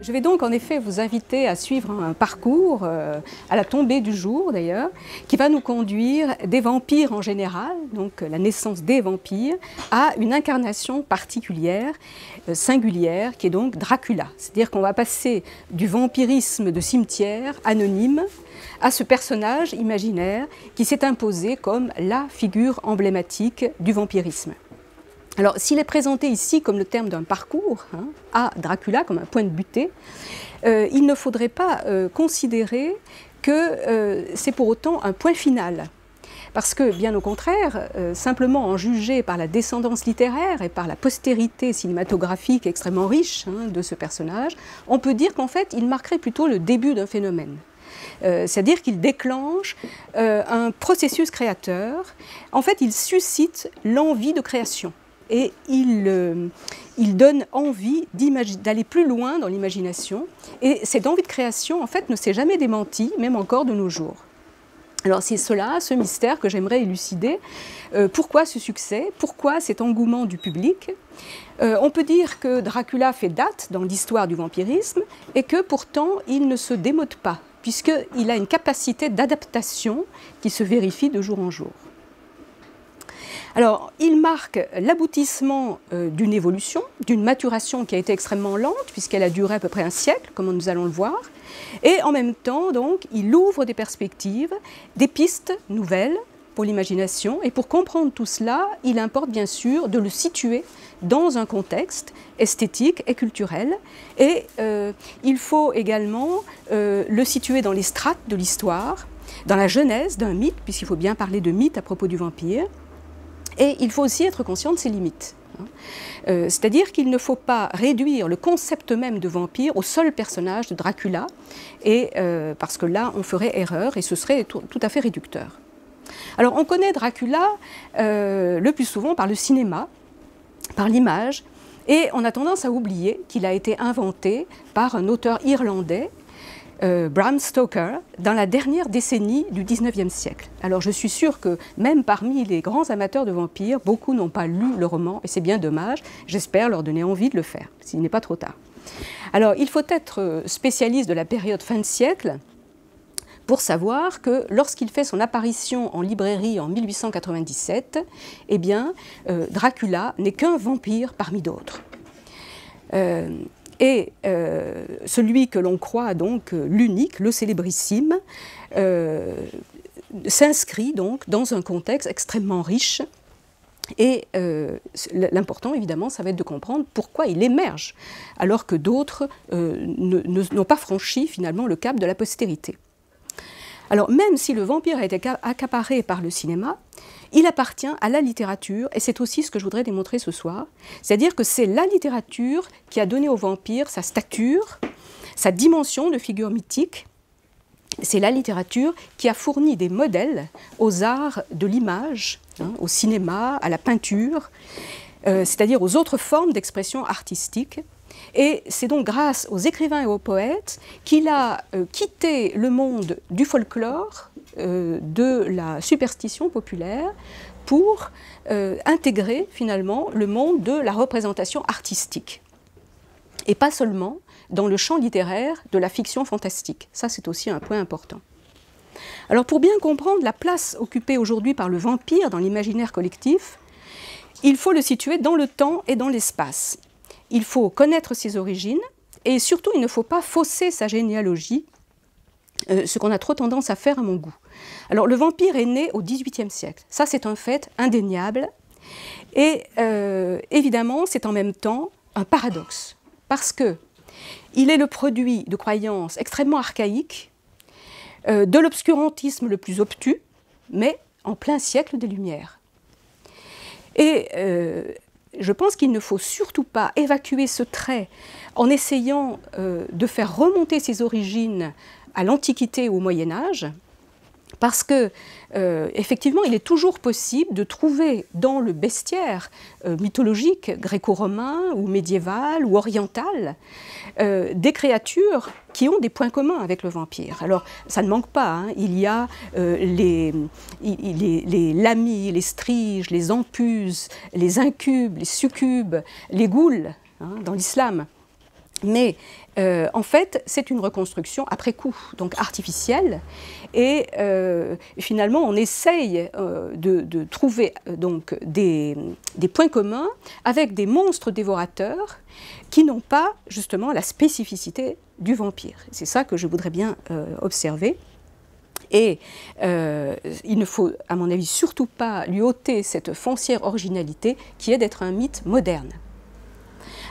Je vais donc en effet vous inviter à suivre un parcours, à la tombée du jour d'ailleurs, qui va nous conduire des vampires en général, donc la naissance des vampires, à une incarnation particulière, singulière, qui est donc Dracula. C'est-à-dire qu'on va passer du vampirisme de cimetière anonyme à ce personnage imaginaire qui s'est imposé comme la figure emblématique du vampirisme. Alors, s'il est présenté ici comme le terme d'un parcours, à Dracula, comme un point de butée, il ne faudrait pas considérer que c'est pour autant un point final. Parce que, bien au contraire, simplement en juger par la descendance littéraire et par la postérité cinématographique extrêmement riche de ce personnage, on peut dire qu'en fait, il marquerait plutôt le début d'un phénomène. C'est-à-dire qu'il déclenche un processus créateur. En fait, il suscite l'envie de création. Et il donne envie d'aller plus loin dans l'imagination. Et cette envie de création, en fait, ne s'est jamais démentie, même encore de nos jours. Alors c'est cela, ce mystère que j'aimerais élucider. Pourquoi ce succès? Pourquoi cet engouement du public? On peut dire que Dracula fait date dans l'histoire du vampirisme et que pourtant il ne se démode pas, puisqu'il a une capacité d'adaptation qui se vérifie de jour en jour. Alors, il marque l'aboutissement d'une évolution, d'une maturation qui a été extrêmement lente, puisqu'elle a duré à peu près un siècle, comme nous allons le voir. Et en même temps, donc, il ouvre des perspectives, des pistes nouvelles pour l'imagination. Et pour comprendre tout cela, il importe bien sûr de le situer dans un contexte esthétique et culturel. Et il faut également le situer dans les strates de l'histoire, dans la genèse d'un mythe, puisqu'il faut bien parler de mythe à propos du vampire. Et il faut aussi être conscient de ses limites. C'est-à-dire qu'il ne faut pas réduire le concept même de vampire au seul personnage de Dracula, parce que là, on ferait erreur et ce serait tout à fait réducteur. Alors, on connaît Dracula le plus souvent par le cinéma, par l'image, et on a tendance à oublier qu'il a été inventé par un auteur irlandais, Bram Stoker, dans la dernière décennie du XIXe siècle. Alors je suis sûre que même parmi les grands amateurs de vampires, beaucoup n'ont pas lu le roman, et c'est bien dommage. J'espère leur donner envie de le faire, s'il n'est pas trop tard. Alors il faut être spécialiste de la période fin de siècle pour savoir que lorsqu'il fait son apparition en librairie en 1897, eh bien, Dracula n'est qu'un vampire parmi d'autres. Et celui que l'on croit donc l'unique, le célébrissime, s'inscrit donc dans un contexte extrêmement riche. Et l'important, évidemment, ça va être de comprendre pourquoi il émerge, alors que d'autres n'ont pas franchi finalement le cap de la postérité. Alors même si le vampire a été accaparé par le cinéma, il appartient à la littérature, et c'est aussi ce que je voudrais démontrer ce soir. C'est-à-dire que c'est la littérature qui a donné au vampire sa stature, sa dimension de figure mythique. C'est la littérature qui a fourni des modèles aux arts de l'image, au cinéma, à la peinture, c'est-à-dire aux autres formes d'expression artistique. Et c'est donc grâce aux écrivains et aux poètes qu'il a quitté le monde du folklore, de la superstition populaire, pour intégrer finalement le monde de la représentation artistique. Et pas seulement dans le champ littéraire de la fiction fantastique. Ça, c'est aussi un point important. Alors pour bien comprendre la place occupée aujourd'hui par le vampire dans l'imaginaire collectif, il faut le situer dans le temps et dans l'espace. Il faut connaître ses origines et surtout il ne faut pas fausser sa généalogie, ce qu'on a trop tendance à faire à mon goût. Alors le vampire est né au XVIIIe siècle, ça c'est un fait indéniable et évidemment c'est en même temps un paradoxe parce qu'il est le produit de croyances extrêmement archaïques, de l'obscurantisme le plus obtus, mais en plein siècle des Lumières. Et je pense qu'il ne faut surtout pas évacuer ce trait en essayant de faire remonter ses origines à l'Antiquité ou au Moyen-Âge, parce que, effectivement, il est toujours possible de trouver dans le bestiaire mythologique, gréco-romain ou médiéval ou oriental, des créatures qui ont des points communs avec le vampire. Alors, ça ne manque pas, il y a les lamies, les striges, les empuses, les incubes, les succubes, les ghouls dans l'islam. Mais en fait, c'est une reconstruction après coup, donc artificielle. Et finalement, on essaye de trouver donc, des points communs avec des monstres dévorateurs qui n'ont pas justement la spécificité du vampire. C'est ça que je voudrais bien observer. Et il ne faut, à mon avis, surtout pas lui ôter cette foncière originalité qui est d'être un mythe moderne.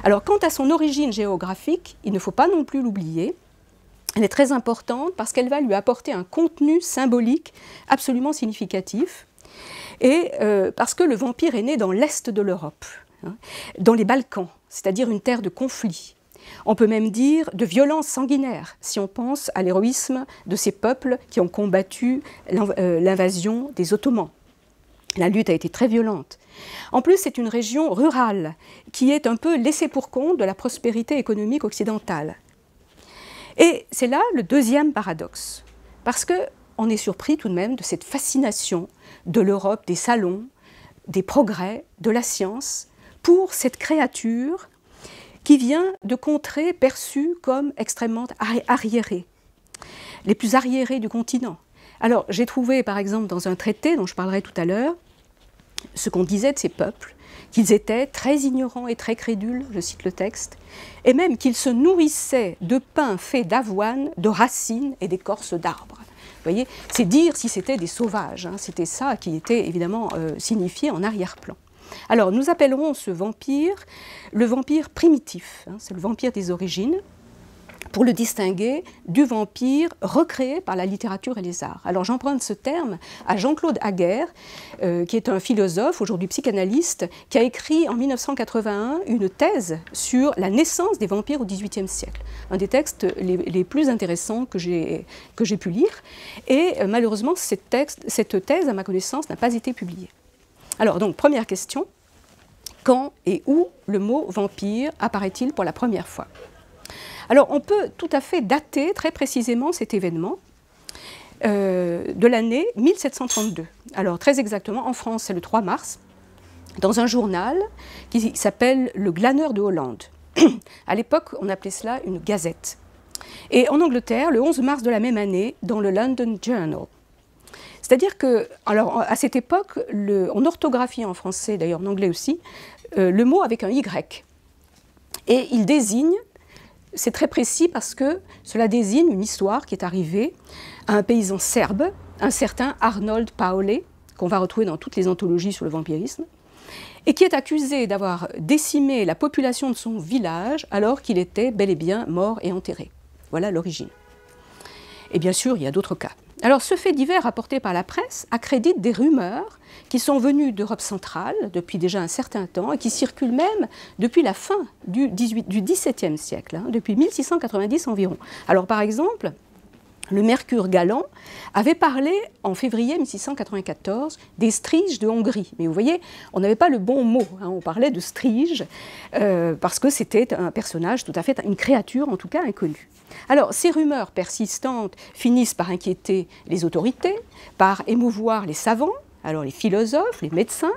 Alors, quant à son origine géographique, il ne faut pas non plus l'oublier. Elle est très importante parce qu'elle va lui apporter un contenu symbolique absolument significatif, et parce que le vampire est né dans l'est de l'Europe, hein, dans les Balkans, c'est-à-dire une terre de conflit. On peut même dire de violence sanguinaire, si on pense à l'héroïsme de ces peuples qui ont combattu l'invasion des Ottomans. La lutte a été très violente. En plus, c'est une région rurale qui est un peu laissée pour compte de la prospérité économique occidentale. Et c'est là le deuxième paradoxe, parce qu'on est surpris tout de même de cette fascination de l'Europe, des salons, des progrès, de la science, pour cette créature qui vient de contrées perçues comme extrêmement arriérées, les plus arriérées du continent. Alors, j'ai trouvé, par exemple, dans un traité dont je parlerai tout à l'heure, ce qu'on disait de ces peuples, qu'ils étaient très ignorants et très crédules, je cite le texte, et même qu'ils se nourrissaient de pain fait d'avoine, de racines et d'écorces d'arbres. Vous voyez, c'est dire si c'était des sauvages, hein, c'était ça qui était évidemment signifié en arrière-plan. Alors, nous appellerons ce vampire le vampire primitif, hein, c'est le vampire des origines, pour le distinguer du vampire recréé par la littérature et les arts. Alors j'emprunte ce terme à Jean-Claude Aguerre, qui est un philosophe, aujourd'hui psychanalyste, qui a écrit en 1981 une thèse sur la naissance des vampires au XVIIIe siècle. Un des textes les plus intéressants que j'ai pu lire. Et malheureusement, cette thèse, à ma connaissance, n'a pas été publiée. Alors donc, première question, quand et où le mot vampire apparaît-il pour la première fois ? Alors, on peut tout à fait dater très précisément cet événement de l'année 1732. Alors, très exactement, en France, c'est le 3 mars, dans un journal qui s'appelle Le Glaneur de Hollande. À l'époque, on appelait cela une gazette. Et en Angleterre, le 11 mars de la même année, dans le London Journal. C'est-à-dire que, alors, à cette époque, on orthographie en français, d'ailleurs en anglais aussi, le mot avec un Y. Et il désigne. C'est très précis parce que cela désigne une histoire qui est arrivée à un paysan serbe, un certain Arnold Paole, qu'on va retrouver dans toutes les anthologies sur le vampirisme, et qui est accusé d'avoir décimé la population de son village alors qu'il était bel et bien mort et enterré. Voilà l'origine. Et bien sûr, il y a d'autres cas. Alors, ce fait divers rapporté par la presse accrédite des rumeurs qui sont venues d'Europe centrale depuis déjà un certain temps et qui circulent même depuis la fin du XVIIe siècle, hein, depuis 1690 environ. Alors, par exemple, le Mercure galant avait parlé en février 1694 des striges de Hongrie. Mais vous voyez, on n'avait pas le bon mot, hein, on parlait de striges parce que c'était un personnage tout à fait, une créature en tout cas inconnue. Alors, ces rumeurs persistantes finissent par inquiéter les autorités, par émouvoir les savants, alors les philosophes, les médecins,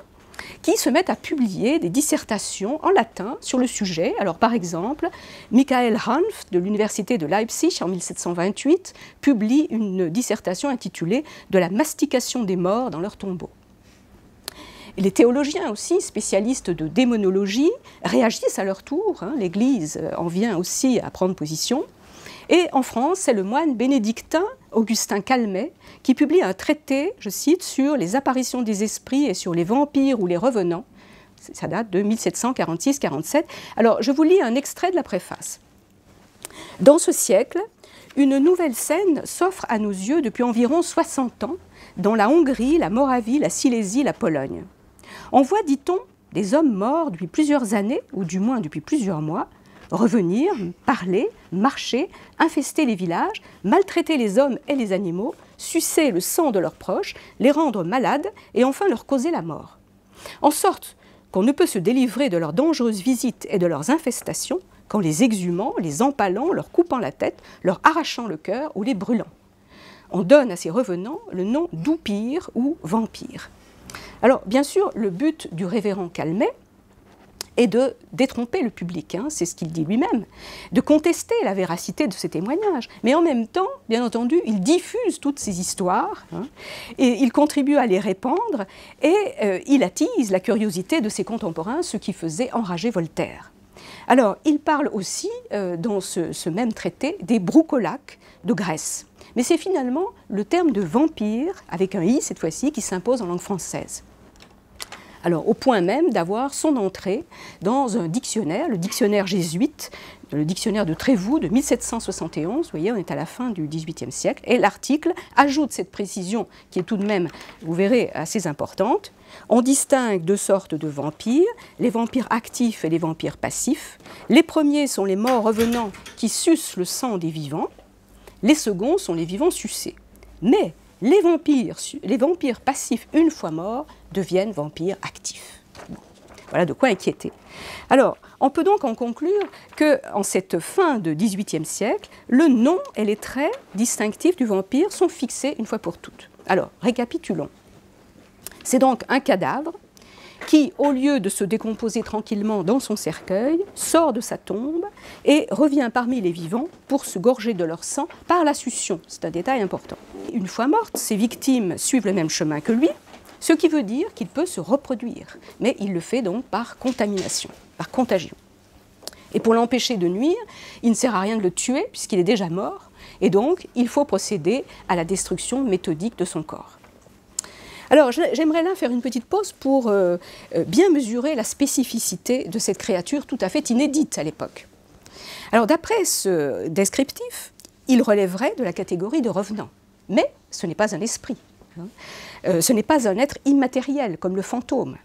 qui se mettent à publier des dissertations en latin sur le sujet. Alors, par exemple, Michael Hanf de l'université de Leipzig en 1728 publie une dissertation intitulée « De la mastication des morts dans leurs tombeaux ». Les théologiens aussi, spécialistes de démonologie, réagissent à leur tour. Hein, l'Église en vient aussi à prendre position. Et en France, c'est le moine bénédictin Augustin Calmet qui publie un traité, je cite, sur les apparitions des esprits et sur les vampires ou les revenants. Ça date de 1746-47. Alors, je vous lis un extrait de la préface. Dans ce siècle, une nouvelle scène s'offre à nos yeux depuis environ 60 ans dans la Hongrie, la Moravie, la Silésie, la Pologne. On voit, dit-on, des hommes morts depuis plusieurs années, ou du moins depuis plusieurs mois, revenir, parler, marcher, infester les villages, maltraiter les hommes et les animaux, sucer le sang de leurs proches, les rendre malades et enfin leur causer la mort. En sorte qu'on ne peut se délivrer de leurs dangereuses visites et de leurs infestations qu'en les exhumant, les empalant, leur coupant la tête, leur arrachant le cœur ou les brûlant. On donne à ces revenants le nom d'oupires ou vampires. Alors, bien sûr, le but du révérend Calmet et de détromper le public, hein, c'est ce qu'il dit lui-même, de contester la véracité de ces témoignages. Mais en même temps, bien entendu, il diffuse toutes ces histoires, hein, et il contribue à les répandre, et il attise la curiosité de ses contemporains, ce qui faisait enrager Voltaire. Alors, il parle aussi, dans ce même traité, des broucolaques de Grèce. Mais c'est finalement le terme de vampire, avec un i cette fois-ci, qui s'impose en langue française. Alors, au point même d'avoir son entrée dans un dictionnaire, le dictionnaire jésuite, le dictionnaire de Trévoux de 1771, vous voyez, on est à la fin du XVIIIe siècle, et l'article ajoute cette précision qui est tout de même, vous verrez, assez importante. On distingue deux sortes de vampires, les vampires actifs et les vampires passifs. Les premiers sont les morts revenants qui sucent le sang des vivants, les seconds sont les vivants sucés. Mais les vampires passifs, une fois morts, deviennent vampires actifs. Bon. Voilà de quoi inquiéter. Alors, on peut donc en conclure qu'en cette fin de XVIIIe siècle, le nom et les traits distinctifs du vampire sont fixés une fois pour toutes. Alors, récapitulons. C'est donc un cadavre qui, au lieu de se décomposer tranquillement dans son cercueil, sort de sa tombe et revient parmi les vivants pour se gorger de leur sang par la succion. C'est un détail important. Une fois mortes, ses victimes suivent le même chemin que lui, ce qui veut dire qu'il peut se reproduire. Mais il le fait donc par contamination, par contagion. Et pour l'empêcher de nuire, il ne sert à rien de le tuer puisqu'il est déjà mort, et donc il faut procéder à la destruction méthodique de son corps. Alors, j'aimerais là faire une petite pause pour bien mesurer la spécificité de cette créature tout à fait inédite à l'époque. Alors, d'après ce descriptif, il relèverait de la catégorie de revenant. Mais ce n'est pas un esprit. Hein. Ce n'est pas un être immatériel comme le fantôme.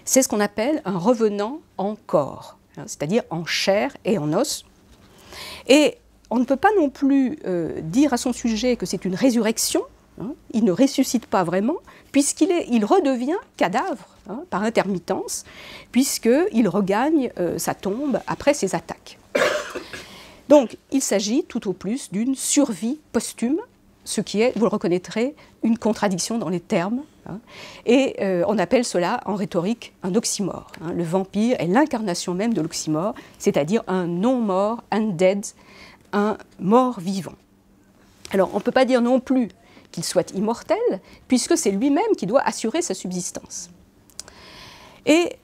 C'est ce qu'on appelle un revenant en corps, hein, c'est-à-dire en chair et en os. Et on ne peut pas non plus dire à son sujet que c'est une résurrection. Hein, il ne ressuscite pas vraiment, puisqu'il redevient cadavre, hein, par intermittence, puisqu'il regagne sa tombe après ses attaques. Donc, il s'agit tout au plus d'une survie posthume, ce qui est, vous le reconnaîtrez, une contradiction dans les termes. Hein, et on appelle cela, en rhétorique, un oxymore. Hein, le vampire est l'incarnation même de l'oxymore, c'est-à-dire un non-mort, undead, un mort vivant. Alors, on ne peut pas dire non plus qu'il soit immortel, puisque c'est lui-même qui doit assurer sa subsistance. Et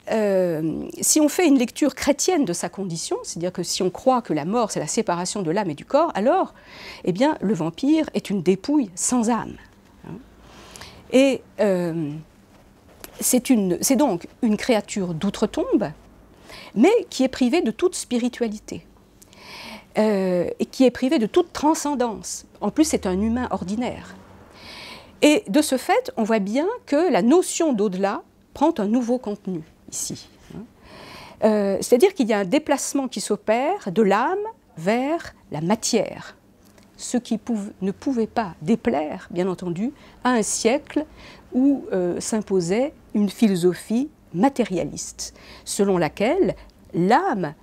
si on fait une lecture chrétienne de sa condition, c'est-à-dire que si on croit que la mort c'est la séparation de l'âme et du corps, alors eh bien, le vampire est une dépouille sans âme. Et c'est donc une créature d'outre-tombe, mais qui est privée de toute spiritualité. Et qui est privée de toute transcendance. En plus, c'est un humain ordinaire. Et de ce fait, on voit bien que la notion d'au-delà prend un nouveau contenu ici. C'est-à-dire qu'il y a un déplacement qui s'opère de l'âme vers la matière, ce qui ne pouvait pas déplaire, bien entendu, à un siècle où s'imposait une philosophie matérialiste, selon laquelle l'âme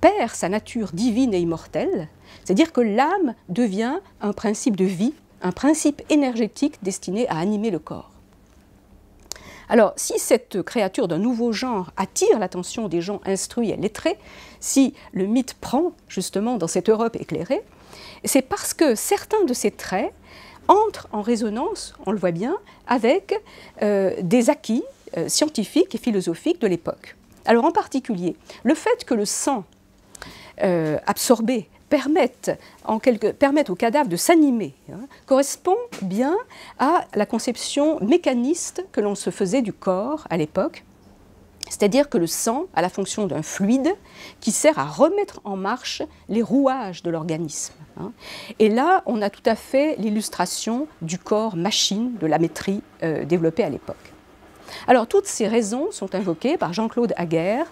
perd sa nature divine et immortelle, c'est-à-dire que l'âme devient un principe de vie, un principe énergétique destiné à animer le corps. Alors, si cette créature d'un nouveau genre attire l'attention des gens instruits et lettrés, si le mythe prend justement dans cette Europe éclairée, c'est parce que certains de ces traits entrent en résonance, on le voit bien, avec des acquis scientifiques et philosophiques de l'époque. Alors en particulier, le fait que le sang absorbé permettent au cadavre de s'animer, hein, correspond bien à la conception mécaniste que l'on se faisait du corps à l'époque, c'est-à-dire que le sang a la fonction d'un fluide qui sert à remettre en marche les rouages de l'organisme. Hein. Et là, on a tout à fait l'illustration du corps machine, de la métrie développée à l'époque. Alors, toutes ces raisons sont invoquées par Jean-Claude Aguerre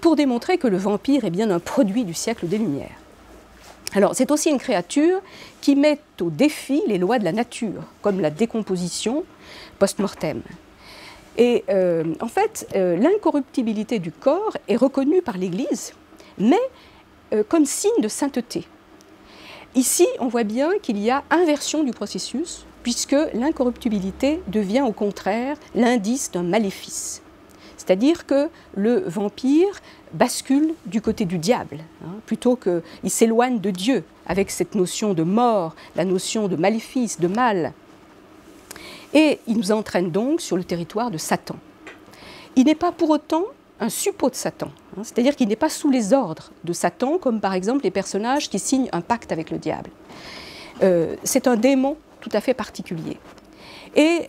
pour démontrer que le vampire est bien un produit du siècle des Lumières. Alors, c'est aussi une créature qui met au défi les lois de la nature, comme la décomposition post-mortem. Et en fait, l'incorruptibilité du corps est reconnue par l'Église, mais comme signe de sainteté. Ici, on voit bien qu'il y a inversion du processus, puisque l'incorruptibilité devient au contraire l'indice d'un maléfice. C'est-à-dire que le vampire bascule du côté du diable, plutôt qu'il s'éloigne de Dieu avec cette notion de mort, la notion de maléfice, de mal. Et il nous entraîne donc sur le territoire de Satan. Il n'est pas pour autant un suppôt de Satan, c'est-à-dire qu'il n'est pas sous les ordres de Satan, comme par exemple les personnages qui signent un pacte avec le diable. C'est un démon tout à fait particulier. Et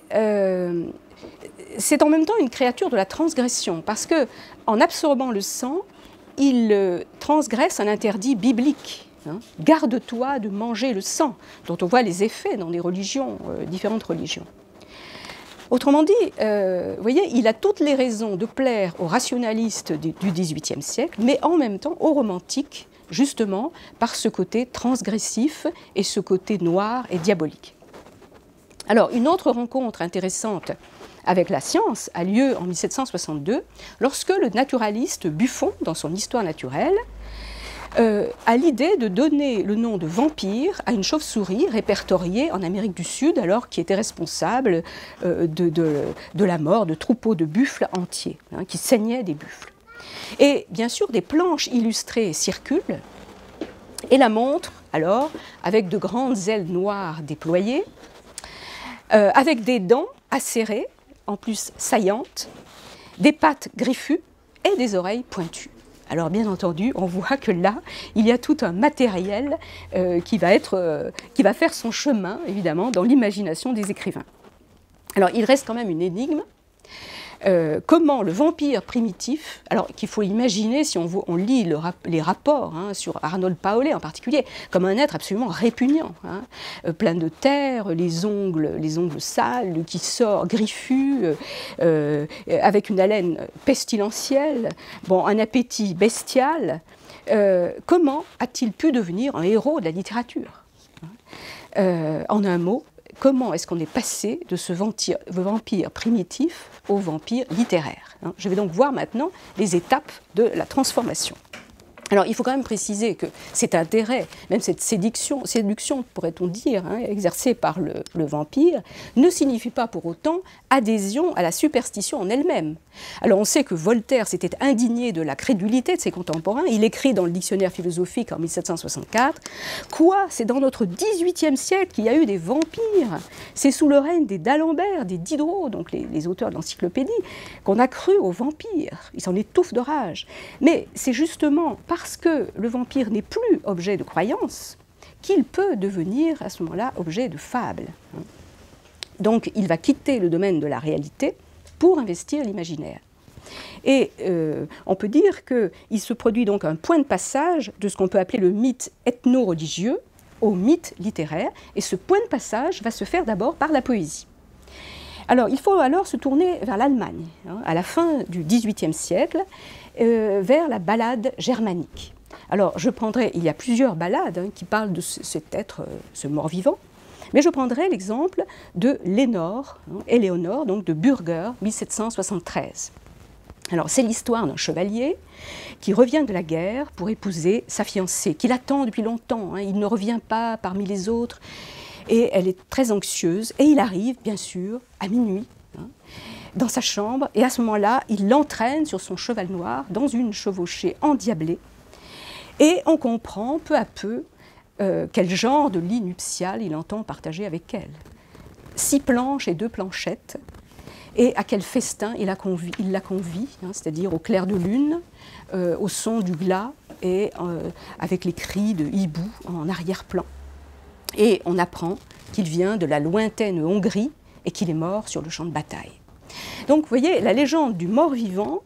c'est en même temps une créature de la transgression, parce qu'en absorbant le sang, il transgresse un interdit biblique. Garde-toi de manger le sang, dont on voit les effets dans les religions, différentes religions. Autrement dit, vous voyez, il a toutes les raisons de plaire aux rationalistes du XVIIIe siècle, mais en même temps aux romantiques, justement par ce côté transgressif et ce côté noir et diabolique. Alors, une autre rencontre intéressante avec la science a lieu en 1762, lorsque le naturaliste Buffon, dans son Histoire naturelle, a l'idée de donner le nom de vampire à une chauve-souris répertoriée en Amérique du Sud, alors qui était responsable de la mort de troupeaux de buffles entiers, qui saignaient des buffles. Et bien sûr, des planches illustrées circulent et la montrent alors avec de grandes ailes noires déployées, avec des dents acérées, en plus saillantes, des pattes griffues et des oreilles pointues. Alors bien entendu, on voit que là, il y a tout un matériel qui va faire son chemin, évidemment, dans l'imagination des écrivains. Alors il reste quand même une énigme. Comment le vampire primitif, alors qu'il faut imaginer si on lit les rapports sur Arnold Paoli en particulier, comme un être absolument répugnant, plein de terre, les ongles sales, qui sort griffu, avec une haleine pestilentielle, bon, un appétit bestial. Comment a-t-il pu devenir un héros de la littérature? En un mot, comment est-ce qu'on est passé de ce vampire primitif au vampire littéraire? Je vais donc voir maintenant les étapes de la transformation. Alors, il faut quand même préciser que cet intérêt, même cette séduction pourrait-on dire, exercée par le vampire, ne signifie pas pour autant adhésion à la superstition en elle-même. Alors, on sait que Voltaire s'était indigné de la crédulité de ses contemporains. Il écrit dans le Dictionnaire philosophique en 1764 « Quoi? C'est dans notre XVIIIe siècle qu'il y a eu des vampires. C'est sous le règne des d'Alembert, des Diderot, donc les auteurs de l'encyclopédie, qu'on a cru aux vampires. Ils s'en étouffent de rage. » Mais c'est justement parce que le vampire n'est plus objet de croyance qu'il peut devenir à ce moment-là objet de fable. Donc il va quitter le domaine de la réalité pour investir l'imaginaire. Et on peut dire qu'il se produit donc un point de passage de ce qu'on peut appeler le mythe ethno-religieux au mythe littéraire, et ce point de passage va se faire d'abord par la poésie. Alors il faut alors se tourner vers l'Allemagne, à la fin du XVIIIe siècle, vers la ballade germanique. Alors je prendrai, il y a plusieurs ballades qui parlent de cet être, ce mort-vivant, mais je prendrai l'exemple de Éléonore, donc de Bürger, 1773. Alors c'est l'histoire d'un chevalier qui revient de la guerre pour épouser sa fiancée, qu'il attend depuis longtemps, il ne revient pas parmi les autres, et elle est très anxieuse, et il arrive bien sûr à minuit, dans sa chambre, et à ce moment-là, il l'entraîne sur son cheval noir dans une chevauchée endiablée, et on comprend peu à peu quel genre de lit nuptial il entend partager avec elle. 6 planches et 2 planchettes, et à quel festin il la convie, c'est-à-dire au clair de lune, au son du glas, et avec les cris de hibou en arrière-plan. Et on apprend qu'il vient de la lointaine Hongrie et qu'il est mort sur le champ de bataille. Donc vous voyez, la légende du mort-vivant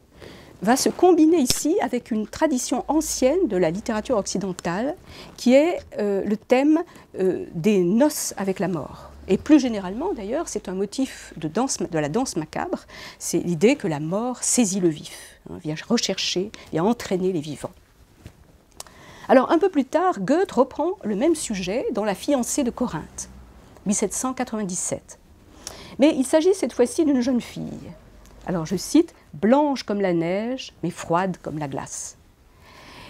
va se combiner ici avec une tradition ancienne de la littérature occidentale qui est le thème des noces avec la mort. Et plus généralement d'ailleurs, c'est un motif de la danse macabre, c'est l'idée que la mort saisit le vif, vient rechercher, vient entraîner les vivants. Alors un peu plus tard, Goethe reprend le même sujet dans La fiancée de Corinthe, 1797. Mais il s'agit cette fois-ci d'une jeune fille. Alors je cite, « blanche comme la neige, mais froide comme la glace ».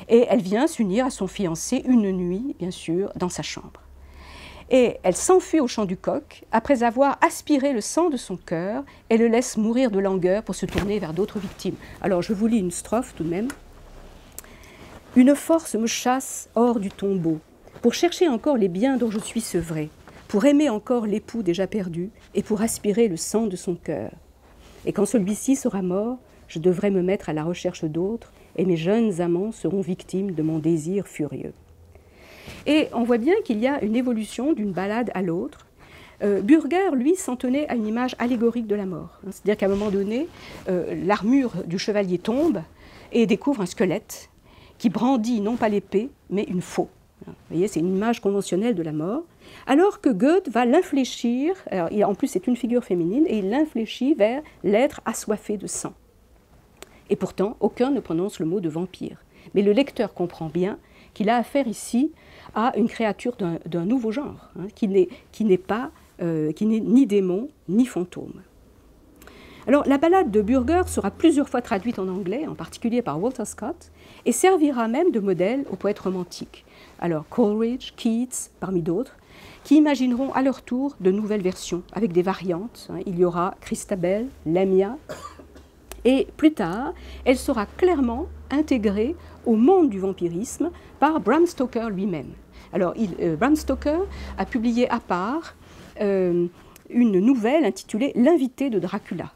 Et elle vient s'unir à son fiancé une nuit, bien sûr, dans sa chambre. Et elle s'enfuit au champ du coq, après avoir aspiré le sang de son cœur, et le laisse mourir de langueur pour se tourner vers d'autres victimes. Alors je vous lis une strophe tout de même. « Une force me chasse hors du tombeau, pour chercher encore les biens dont je suis sevrée, pour aimer encore l'époux déjà perdu, et pour aspirer le sang de son cœur. Et quand celui-ci sera mort, je devrais me mettre à la recherche d'autres, et mes jeunes amants seront victimes de mon désir furieux. » Et on voit bien qu'il y a une évolution d'une ballade à l'autre. Bürger, lui, s'en tenait à une image allégorique de la mort. C'est-à-dire qu'à un moment donné, l'armure du chevalier tombe et découvre un squelette qui brandit non pas l'épée, mais une faux. Vous voyez, c'est une image conventionnelle de la mort. Alors que Goethe va l'infléchir, en plus c'est une figure féminine, et il l'infléchit vers l'être assoiffé de sang. Et pourtant, aucun ne prononce le mot de vampire. Mais le lecteur comprend bien qu'il a affaire ici à une créature d'un nouveau genre, qui n'est ni démon ni fantôme. Alors, la ballade de Bürger sera plusieurs fois traduite en anglais, en particulier par Walter Scott, et servira même de modèle aux poètes romantiques. Alors, Coleridge, Keats, parmi d'autres, qui imagineront à leur tour de nouvelles versions, avec des variantes. Il y aura Christabel, Lamia, et plus tard, elle sera clairement intégrée au monde du vampirisme par Bram Stoker lui-même. Alors, Bram Stoker a publié à part une nouvelle intitulée « L'invité de Dracula »,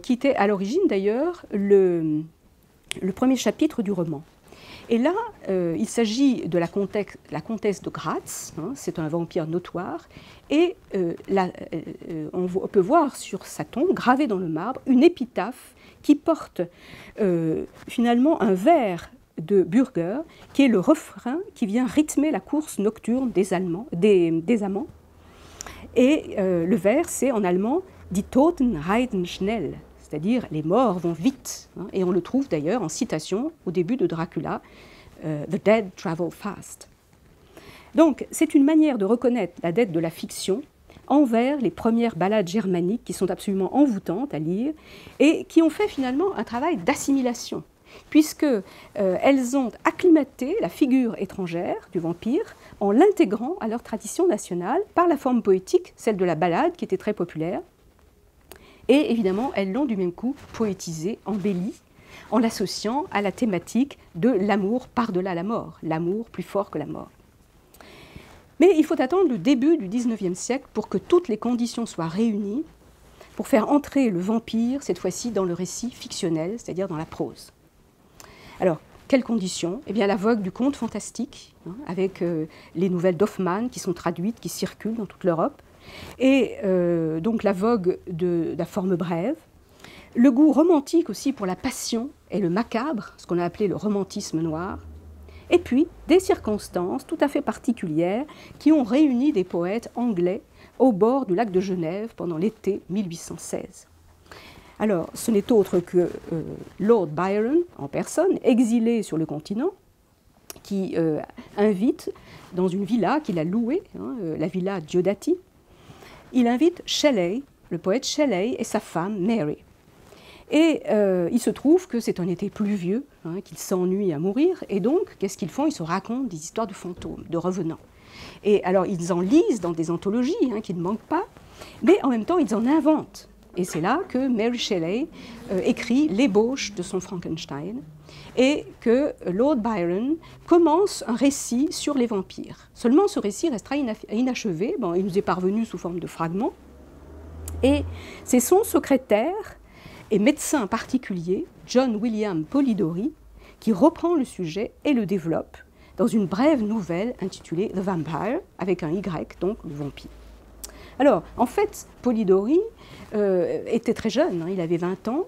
qui était à l'origine d'ailleurs le premier chapitre du roman. Et là, il s'agit de la comtesse de Graz, c'est un vampire notoire, et on peut voir sur sa tombe, gravée dans le marbre, une épitaphe qui porte finalement un vers de Bürger, qui est le refrain qui vient rythmer la course nocturne des amants. Et le vers, c'est en allemand « Die Toten reiten schnell », c'est-à-dire « les morts vont vite ». Et on le trouve d'ailleurs en citation au début de Dracula, « The dead travel fast ». Donc c'est une manière de reconnaître la dette de la fiction envers les premières ballades germaniques qui sont absolument envoûtantes à lire et qui ont fait finalement un travail d'assimilation, puisqu'elles ont acclimaté la figure étrangère du vampire en l'intégrant à leur tradition nationale par la forme poétique, celle de la ballade qui était très populaire. Et évidemment, elles l'ont du même coup poétisé, embelli, en l'associant à la thématique de l'amour par-delà la mort, l'amour plus fort que la mort. Mais il faut attendre le début du XIXe siècle pour que toutes les conditions soient réunies pour faire entrer le vampire, cette fois-ci, dans le récit fictionnel, c'est-à-dire dans la prose. Alors, quelles conditions? Eh bien, la vogue du conte fantastique, avec les nouvelles d'Hoffmann qui sont traduites, qui circulent dans toute l'Europe, et donc la vogue de la forme brève, le goût romantique aussi pour la passion et le macabre, ce qu'on a appelé le romantisme noir, et puis des circonstances tout à fait particulières qui ont réuni des poètes anglais au bord du lac de Genève pendant l'été 1816. Alors, ce n'est autre que Lord Byron en personne, exilé sur le continent, qui invite dans une villa qu'il a louée, la villa Diodati, il invite Shelley, le poète Shelley, et sa femme Mary. Et il se trouve que c'est un été pluvieux, qu'ils s'ennuient à mourir, et donc, qu'est-ce qu'ils font? Ils se racontent des histoires de fantômes, de revenants. Et alors, ils en lisent dans des anthologies qui ne manquent pas, mais en même temps, ils en inventent. Et c'est là que Mary Shelley écrit l'ébauche de son Frankenstein, et que Lord Byron commence un récit sur les vampires. Seulement, ce récit restera inachevé, il nous est parvenu sous forme de fragments, et c'est son secrétaire et médecin particulier, John William Polidori, qui reprend le sujet et le développe dans une brève nouvelle intitulée The Vampire, avec un Y, donc le vampire. Alors, en fait, Polidori était très jeune, il avait 20 ans,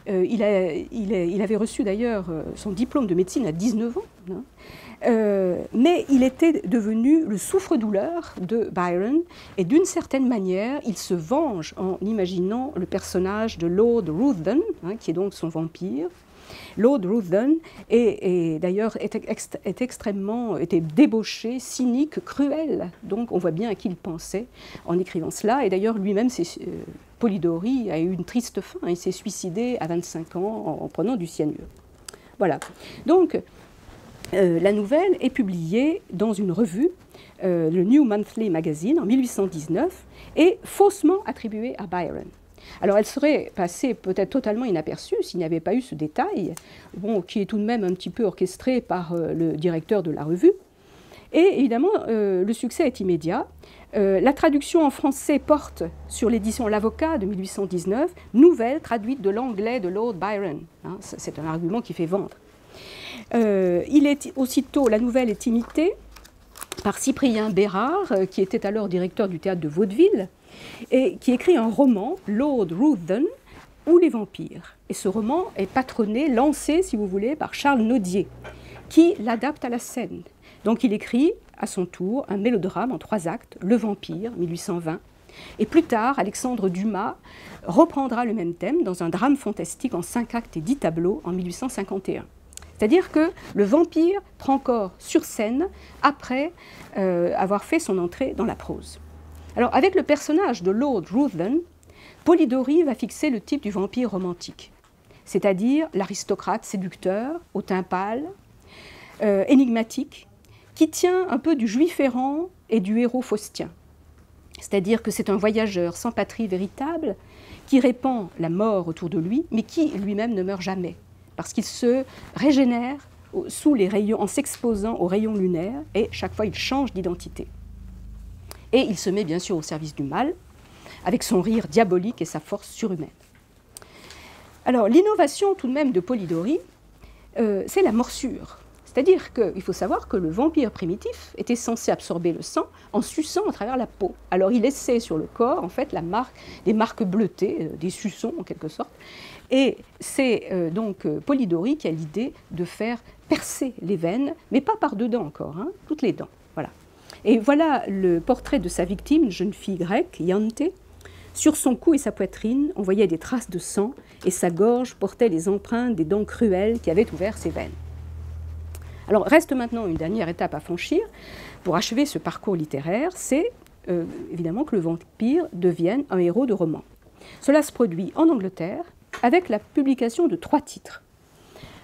il avait reçu d'ailleurs son diplôme de médecine à 19 ans, mais il était devenu le souffre-douleur de Byron, et d'une certaine manière, il se venge en imaginant le personnage de Lord Ruthven, qui est donc son vampire. Lord Ruthven d'ailleurs était débauché, cynique, cruel. Donc on voit bien à qui il pensait en écrivant cela. Et d'ailleurs lui-même, Polidori a eu une triste fin. Il s'est suicidé à 25 ans en prenant du cyanure. Voilà. Donc la nouvelle est publiée dans une revue le New Monthly Magazine en 1819 et faussement attribuée à Byron. Alors elle serait passée peut-être totalement inaperçue s'il n'y avait pas eu ce détail, bon, qui est tout de même un petit peu orchestré par le directeur de la revue. Et évidemment, le succès est immédiat. La traduction en français porte sur l'édition L'Avocat de 1819, nouvelle traduite de l'anglais de Lord Byron. Hein, c'est un argument qui fait vendre. La nouvelle est imitée par Cyprien Bérard, qui était alors directeur du théâtre de Vaudeville, et qui écrit un roman, Lord Ruthven, ou les vampires. Et ce roman est patronné, lancé, si vous voulez, par Charles Nodier, qui l'adapte à la scène. Donc il écrit, à son tour, un mélodrame en 3 actes, Le Vampire, 1820. Et plus tard, Alexandre Dumas reprendra le même thème dans un drame fantastique en 5 actes et 10 tableaux en 1851. C'est-à-dire que le vampire prend corps sur scène après avoir fait son entrée dans la prose. Alors, avec le personnage de Lord Ruthven, Polidori va fixer le type du vampire romantique, c'est-à-dire l'aristocrate séducteur, au teint pâle, énigmatique, qui tient un peu du juif errant et du héros faustien. C'est-à-dire que c'est un voyageur sans patrie véritable qui répand la mort autour de lui, mais qui lui-même ne meurt jamais, parce qu'il se régénère sous les rayons, en s'exposant aux rayons lunaires, et chaque fois il change d'identité. Et il se met bien sûr au service du mal, avec son rire diabolique et sa force surhumaine. Alors l'innovation tout de même de Polidori, c'est la morsure. C'est-à-dire qu'il faut savoir que le vampire primitif était censé absorber le sang en suçant à travers la peau. Alors il laissait sur le corps en fait des marques bleutées, des suçons en quelque sorte. Et c'est donc Polidori qui a l'idée de faire percer les veines, mais pas par dedans encore, hein, toutes les dents. Voilà. Et voilà le portrait de sa victime, une jeune fille grecque, Iante. Sur son cou et sa poitrine, on voyait des traces de sang et sa gorge portait les empreintes des dents cruelles qui avaient ouvert ses veines. Alors reste maintenant une dernière étape à franchir pour achever ce parcours littéraire, c'est évidemment que le vampire devienne un héros de roman. Cela se produit en Angleterre avec la publication de 3 titres.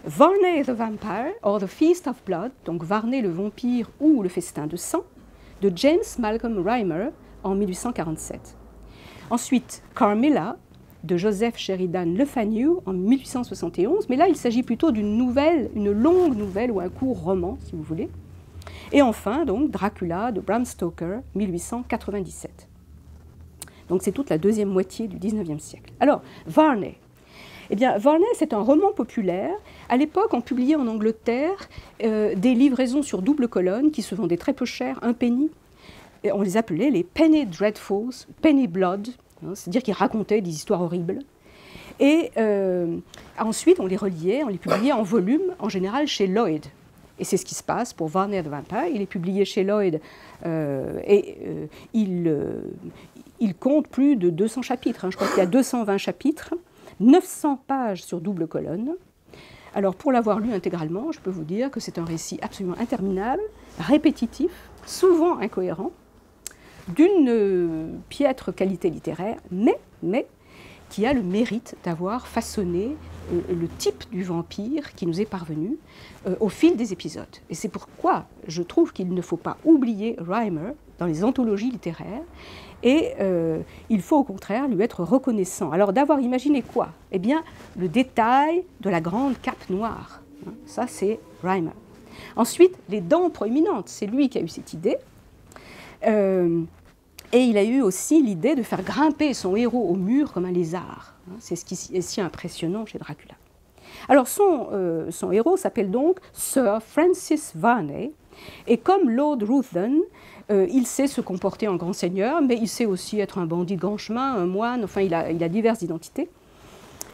Varney the Vampire, or The Feast of Blood, donc Varney le vampire ou le festin de sang, de James Malcolm Rymer en 1847. Ensuite, Carmilla, de Joseph Sheridan Le Fanu en 1871, mais là il s'agit plutôt d'une nouvelle, une longue nouvelle ou un court roman, si vous voulez. Et enfin, donc, Dracula de Bram Stoker, 1897. Donc c'est toute la deuxième moitié du XIXe siècle. Alors, Varney. Eh bien, Varney, c'est un roman populaire. À l'époque, on publiait en Angleterre des livraisons sur double colonne qui se vendaient très peu cher, un penny. Et on les appelait les Penny Dreadfuls, Penny Blood, hein, c'est-à-dire qu'ils racontaient des histoires horribles. Et ensuite, on les reliait, on les publiait en volume, en général chez Lloyd. Et c'est ce qui se passe pour Varney the Vampire. Il est publié chez Lloyd il compte plus de 200 chapitres. Hein. Je crois qu'il y a 220 chapitres, 900 pages sur double colonne. Alors, pour l'avoir lu intégralement, je peux vous dire que c'est un récit absolument interminable, répétitif, souvent incohérent, d'une piètre qualité littéraire, mais qui a le mérite d'avoir façonné le type du vampire qui nous est parvenu au fil des épisodes. Et c'est pourquoi je trouve qu'il ne faut pas oublier Rymer dans les anthologies littéraires, et il faut au contraire lui être reconnaissant. Alors d'avoir imaginé quoi? Eh bien, le détail de la grande cape noire. Hein, ça, c'est Rymer. Ensuite, les dents proéminentes, c'est lui qui a eu cette idée. Et il a eu aussi l'idée de faire grimper son héros au mur comme un lézard. C'est ce qui est si impressionnant chez Dracula. Alors son héros s'appelle donc Sir Francis Varney. Et comme Lord Ruthven, il sait se comporter en grand seigneur, mais il sait aussi être un bandit de grand chemin, un moine, enfin il a diverses identités.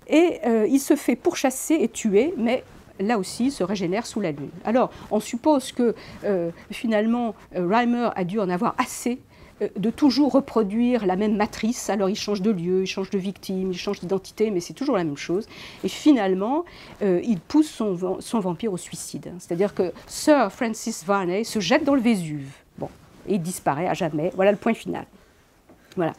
Et il se fait pourchasser et tuer, mais là aussi se régénère sous la lune. Alors on suppose que finalement Rymer a dû en avoir assez de toujours reproduire la même matrice. Alors il change de lieu, il change de victime, il change d'identité, mais c'est toujours la même chose. Et finalement, il pousse son vampire au suicide. C'est-à-dire que Sir Francis Varney se jette dans le Vésuve. Bon, et il disparaît à jamais. Voilà le point final. Voilà.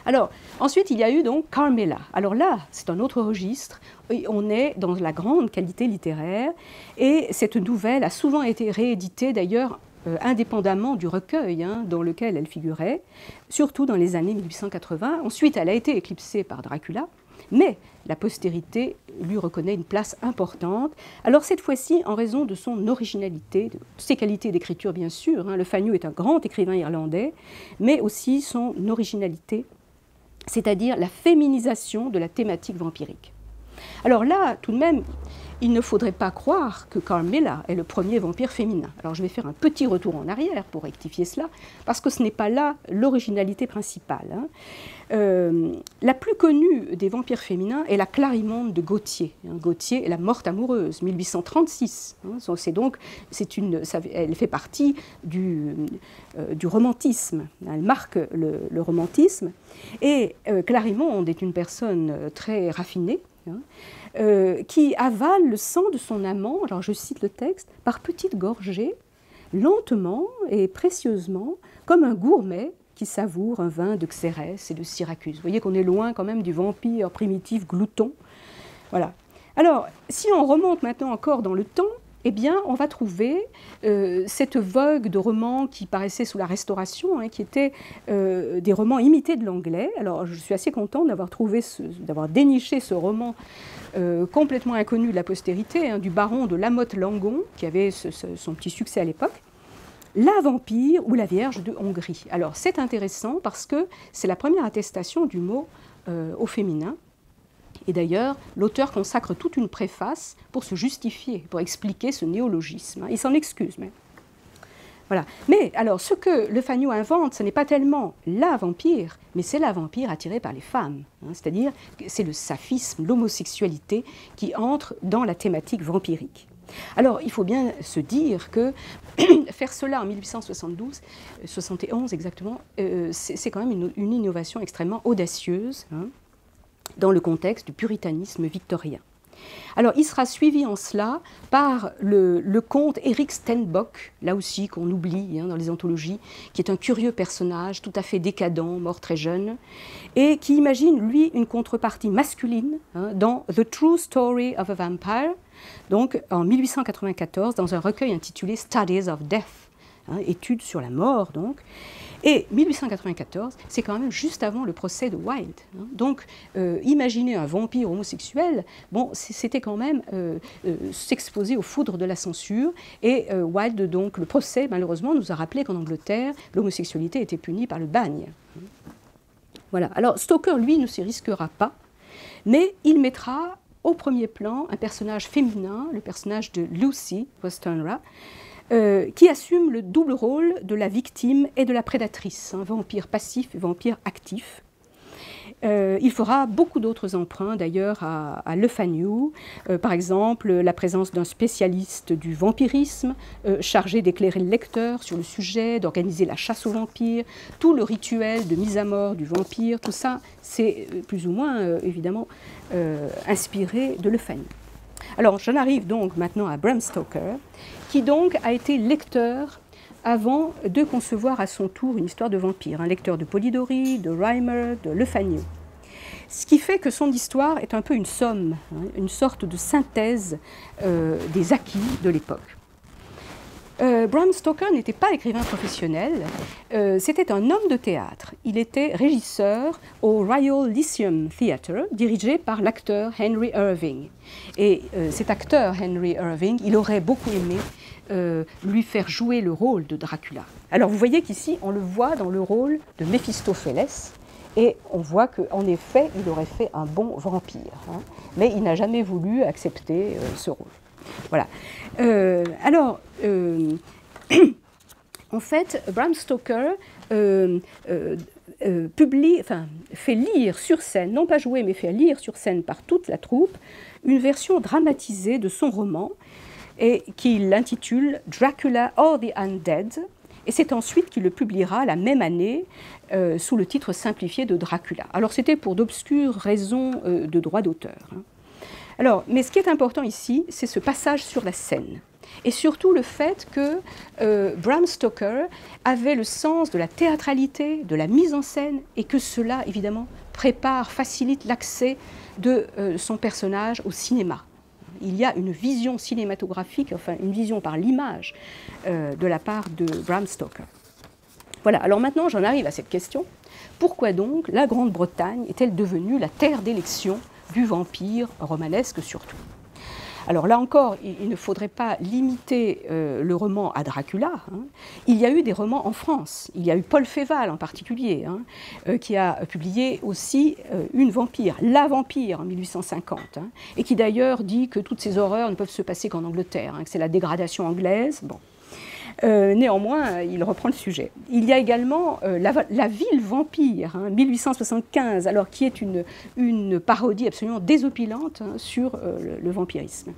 Alors, ensuite, il y a eu donc Carmilla. Alors là, c'est un autre registre. On est dans la grande qualité littéraire. Et cette nouvelle a souvent été rééditée, d'ailleurs, indépendamment du recueil dans lequel elle figurait, surtout dans les années 1880. Ensuite, elle a été éclipsée par Dracula, mais la postérité lui reconnaît une place importante. Alors cette fois-ci, en raison de son originalité, de ses qualités d'écriture bien sûr, Le Fagno est un grand écrivain irlandais, mais aussi son originalité, c'est-à-dire la féminisation de la thématique vampirique. Alors là, tout de même, il ne faudrait pas croire que Carmilla est le premier vampire féminin. Alors je vais faire un petit retour en arrière pour rectifier cela, parce que ce n'est pas là l'originalité principale. La plus connue des vampires féminins est la Clarimonde de Gautier. Gautier est la morte amoureuse, 1836. Elle fait partie du romantisme. Elle marque le romantisme. Et Clarimonde est une personne très raffinée, qui avale le sang de son amant, alors je cite le texte, par petites gorgées, lentement et précieusement, comme un gourmet qui savoure un vin de Xérès et de Syracuse. Vous voyez qu'on est loin quand même du vampire primitif glouton. Voilà. Alors, si on remonte maintenant encore dans le temps, eh bien, on va trouver cette vogue de romans qui paraissaient sous la Restauration, qui étaient des romans imités de l'anglais. Alors, je suis assez contente d'avoir déniché ce roman complètement inconnu de la postérité, du baron de Lamotte-Langon, qui avait son petit succès à l'époque. La vampire ou la Vierge de Hongrie. Alors, c'est intéressant parce que c'est la première attestation du mot au féminin. Et d'ailleurs, l'auteur consacre toute une préface pour se justifier, pour expliquer ce néologisme. Il s'en excuse même. Voilà. Mais alors, ce que Le Fagno invente, ce n'est pas tellement la vampire, mais c'est la vampire attirée par les femmes. C'est-à-dire que c'est le saphisme, l'homosexualité qui entre dans la thématique vampirique. Alors, il faut bien se dire que faire cela en 1871 exactement, c'est quand même une innovation extrêmement audacieuse, dans le contexte du puritanisme victorien. Alors, il sera suivi en cela par le comte Eric Stenbock, là aussi qu'on oublie dans les anthologies, qui est un curieux personnage tout à fait décadent, mort très jeune, et qui imagine, lui, une contrepartie masculine dans The True Story of a Vampire, donc en 1894, dans un recueil intitulé Studies of Death, études sur la mort, donc. Et 1894, c'est quand même juste avant le procès de Wilde. Donc, imaginer un vampire homosexuel, bon, c'était quand même s'exposer aux foudres de la censure. Et Wilde, donc, le procès, malheureusement, nous a rappelé qu'en Angleterre, l'homosexualité était punie par le bagne. Voilà. Alors, Stoker, lui, ne s'y risquera pas, mais il mettra au premier plan un personnage féminin, le personnage de Lucy Westenra, qui assume le double rôle de la victime et de la prédatrice, vampire passif et vampire actif. Il fera beaucoup d'autres emprunts d'ailleurs à Le Fagno, par exemple la présence d'un spécialiste du vampirisme chargé d'éclairer le lecteur sur le sujet, d'organiser la chasse aux vampires, tout le rituel de mise à mort du vampire, tout ça c'est plus ou moins évidemment inspiré de Le Fagno. Alors j'en arrive donc maintenant à Bram Stoker, qui donc a été lecteur avant de concevoir à son tour une histoire de vampire, un lecteur de Polidori, de Reimer, de Le Fagno. Ce qui fait que son histoire est un peu une somme, une sorte de synthèse des acquis de l'époque. Bram Stoker n'était pas écrivain professionnel, c'était un homme de théâtre. Il était régisseur au Royal Lyceum Theatre, dirigé par l'acteur Henry Irving. Et cet acteur Henry Irving, il aurait beaucoup aimé lui faire jouer le rôle de Dracula. Alors vous voyez qu'ici, on le voit dans le rôle de Méphistophélès, et on voit qu'en effet, il aurait fait un bon vampire. Mais il n'a jamais voulu accepter ce rôle. Voilà. En fait, Bram Stoker fait lire sur scène, non pas jouer, mais fait lire sur scène par toute la troupe, une version dramatisée de son roman, et qu'il intitule Dracula or the Undead, et c'est ensuite qu'il le publiera la même année sous le titre simplifié de Dracula. Alors c'était pour d'obscures raisons de droit d'auteur. Alors, mais ce qui est important ici, c'est ce passage sur la scène. Et surtout le fait que Bram Stoker avait le sens de la théâtralité, de la mise en scène, et que cela, évidemment, facilite l'accès de son personnage au cinéma. Il y a une vision cinématographique, enfin une vision par l'image de la part de Bram Stoker. Voilà, alors maintenant j'en arrive à cette question. Pourquoi donc la Grande-Bretagne est-elle devenue la terre d'élection du vampire romanesque surtout? Alors là encore, il ne faudrait pas limiter le roman à Dracula. Il y a eu des romans en France. Il y a eu Paul Féval en particulier, qui a publié aussi une vampire, La Vampire en 1850, et qui d'ailleurs dit que toutes ces horreurs ne peuvent se passer qu'en Angleterre, que c'est la dégradation anglaise. Bon. Néanmoins, il reprend le sujet. Il y a également la ville vampire, 1875, alors qui est une parodie absolument désopilante sur le vampirisme.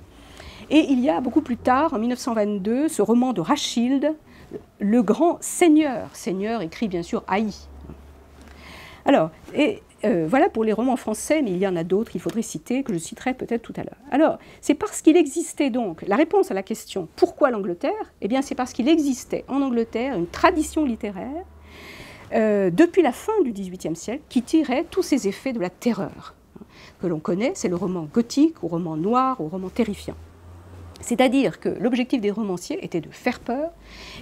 Et il y a beaucoup plus tard, en 1922, ce roman de Rachilde, Le Grand Seigneur. Seigneur écrit bien sûr AI. Alors, voilà pour les romans français, mais il y en a d'autres qu'il faudrait citer, que je citerai peut-être tout à l'heure. Alors, c'est parce qu'il existait donc, la réponse à la question « Pourquoi l'Angleterre ?» Eh bien, c'est parce qu'il existait en Angleterre une tradition littéraire, depuis la fin du XVIIIe siècle, qui tirait tous ces effets de la terreur que l'on connaît. C'est le roman gothique, ou roman noir, ou roman terrifiant. C'est-à-dire que l'objectif des romanciers était de faire peur,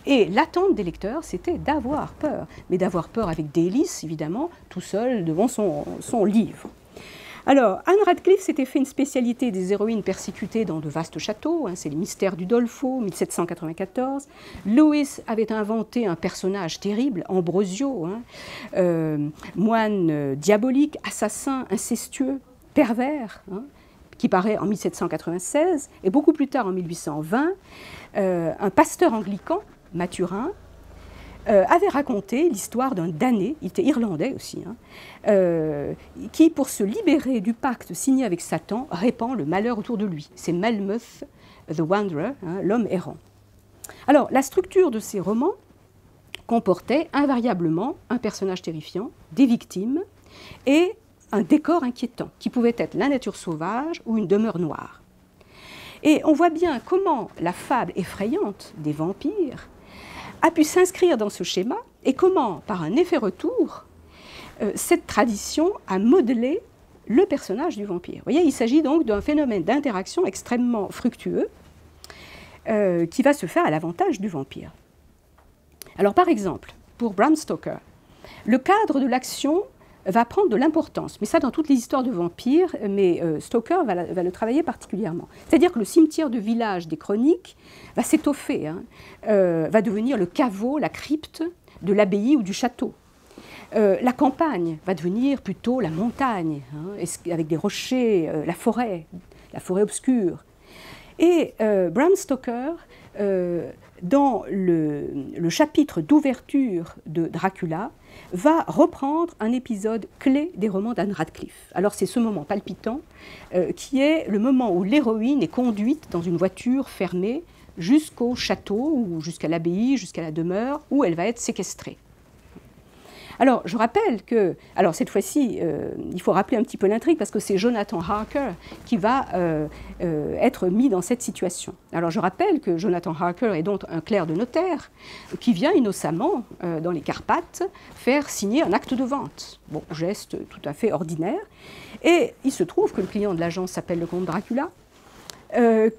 et l'attente des lecteurs, c'était d'avoir peur, mais d'avoir peur avec délice, évidemment, tout seul devant son livre. Alors, Anne Radcliffe s'était fait une spécialité des héroïnes persécutées dans de vastes châteaux, c'est les mystères d'Udolpho, 1794. Lewis avait inventé un personnage terrible, Ambrosio, moine diabolique, assassin, incestueux, pervers, qui paraît en 1796, et beaucoup plus tard, en 1820, un pasteur anglican, Mathurin, avait raconté l'histoire d'un damné, il était irlandais aussi, qui, pour se libérer du pacte signé avec Satan, répand le malheur autour de lui. C'est Melmoth, The Wanderer, l'homme errant. Alors, la structure de ces romans comportait invariablement un personnage terrifiant, des victimes, et un décor inquiétant, qui pouvait être la nature sauvage ou une demeure noire. Et on voit bien comment la fable effrayante des vampires a pu s'inscrire dans ce schéma, et comment, par un effet retour, cette tradition a modelé le personnage du vampire. Vous voyez, il s'agit donc d'un phénomène d'interaction extrêmement fructueux qui va se faire à l'avantage du vampire. Alors, par exemple, pour Bram Stoker, le cadre de l'action va prendre de l'importance, mais ça dans toutes les histoires de vampires, mais Stoker va le travailler particulièrement. C'est-à-dire que le cimetière de village des chroniques va s'étoffer, va devenir le caveau, la crypte de l'abbaye ou du château. La campagne va devenir plutôt la montagne, avec des rochers, la forêt obscure. Et Bram Stoker, dans le chapitre d'ouverture de Dracula, va reprendre un épisode clé des romans d'Anne Radcliffe. Alors c'est ce moment palpitant qui est le moment où l'héroïne est conduite dans une voiture fermée jusqu'au château, ou jusqu'à l'abbaye, jusqu'à la demeure, où elle va être séquestrée. Alors, je rappelle que, alors cette fois-ci, il faut rappeler un petit peu l'intrigue, parce que c'est Jonathan Harker qui va être mis dans cette situation. Alors, je rappelle que Jonathan Harker est donc un clerc de notaire qui vient innocemment, dans les Carpates, faire signer un acte de vente. Bon, geste tout à fait ordinaire. Et il se trouve que le client de l'agence s'appelle le comte Dracula,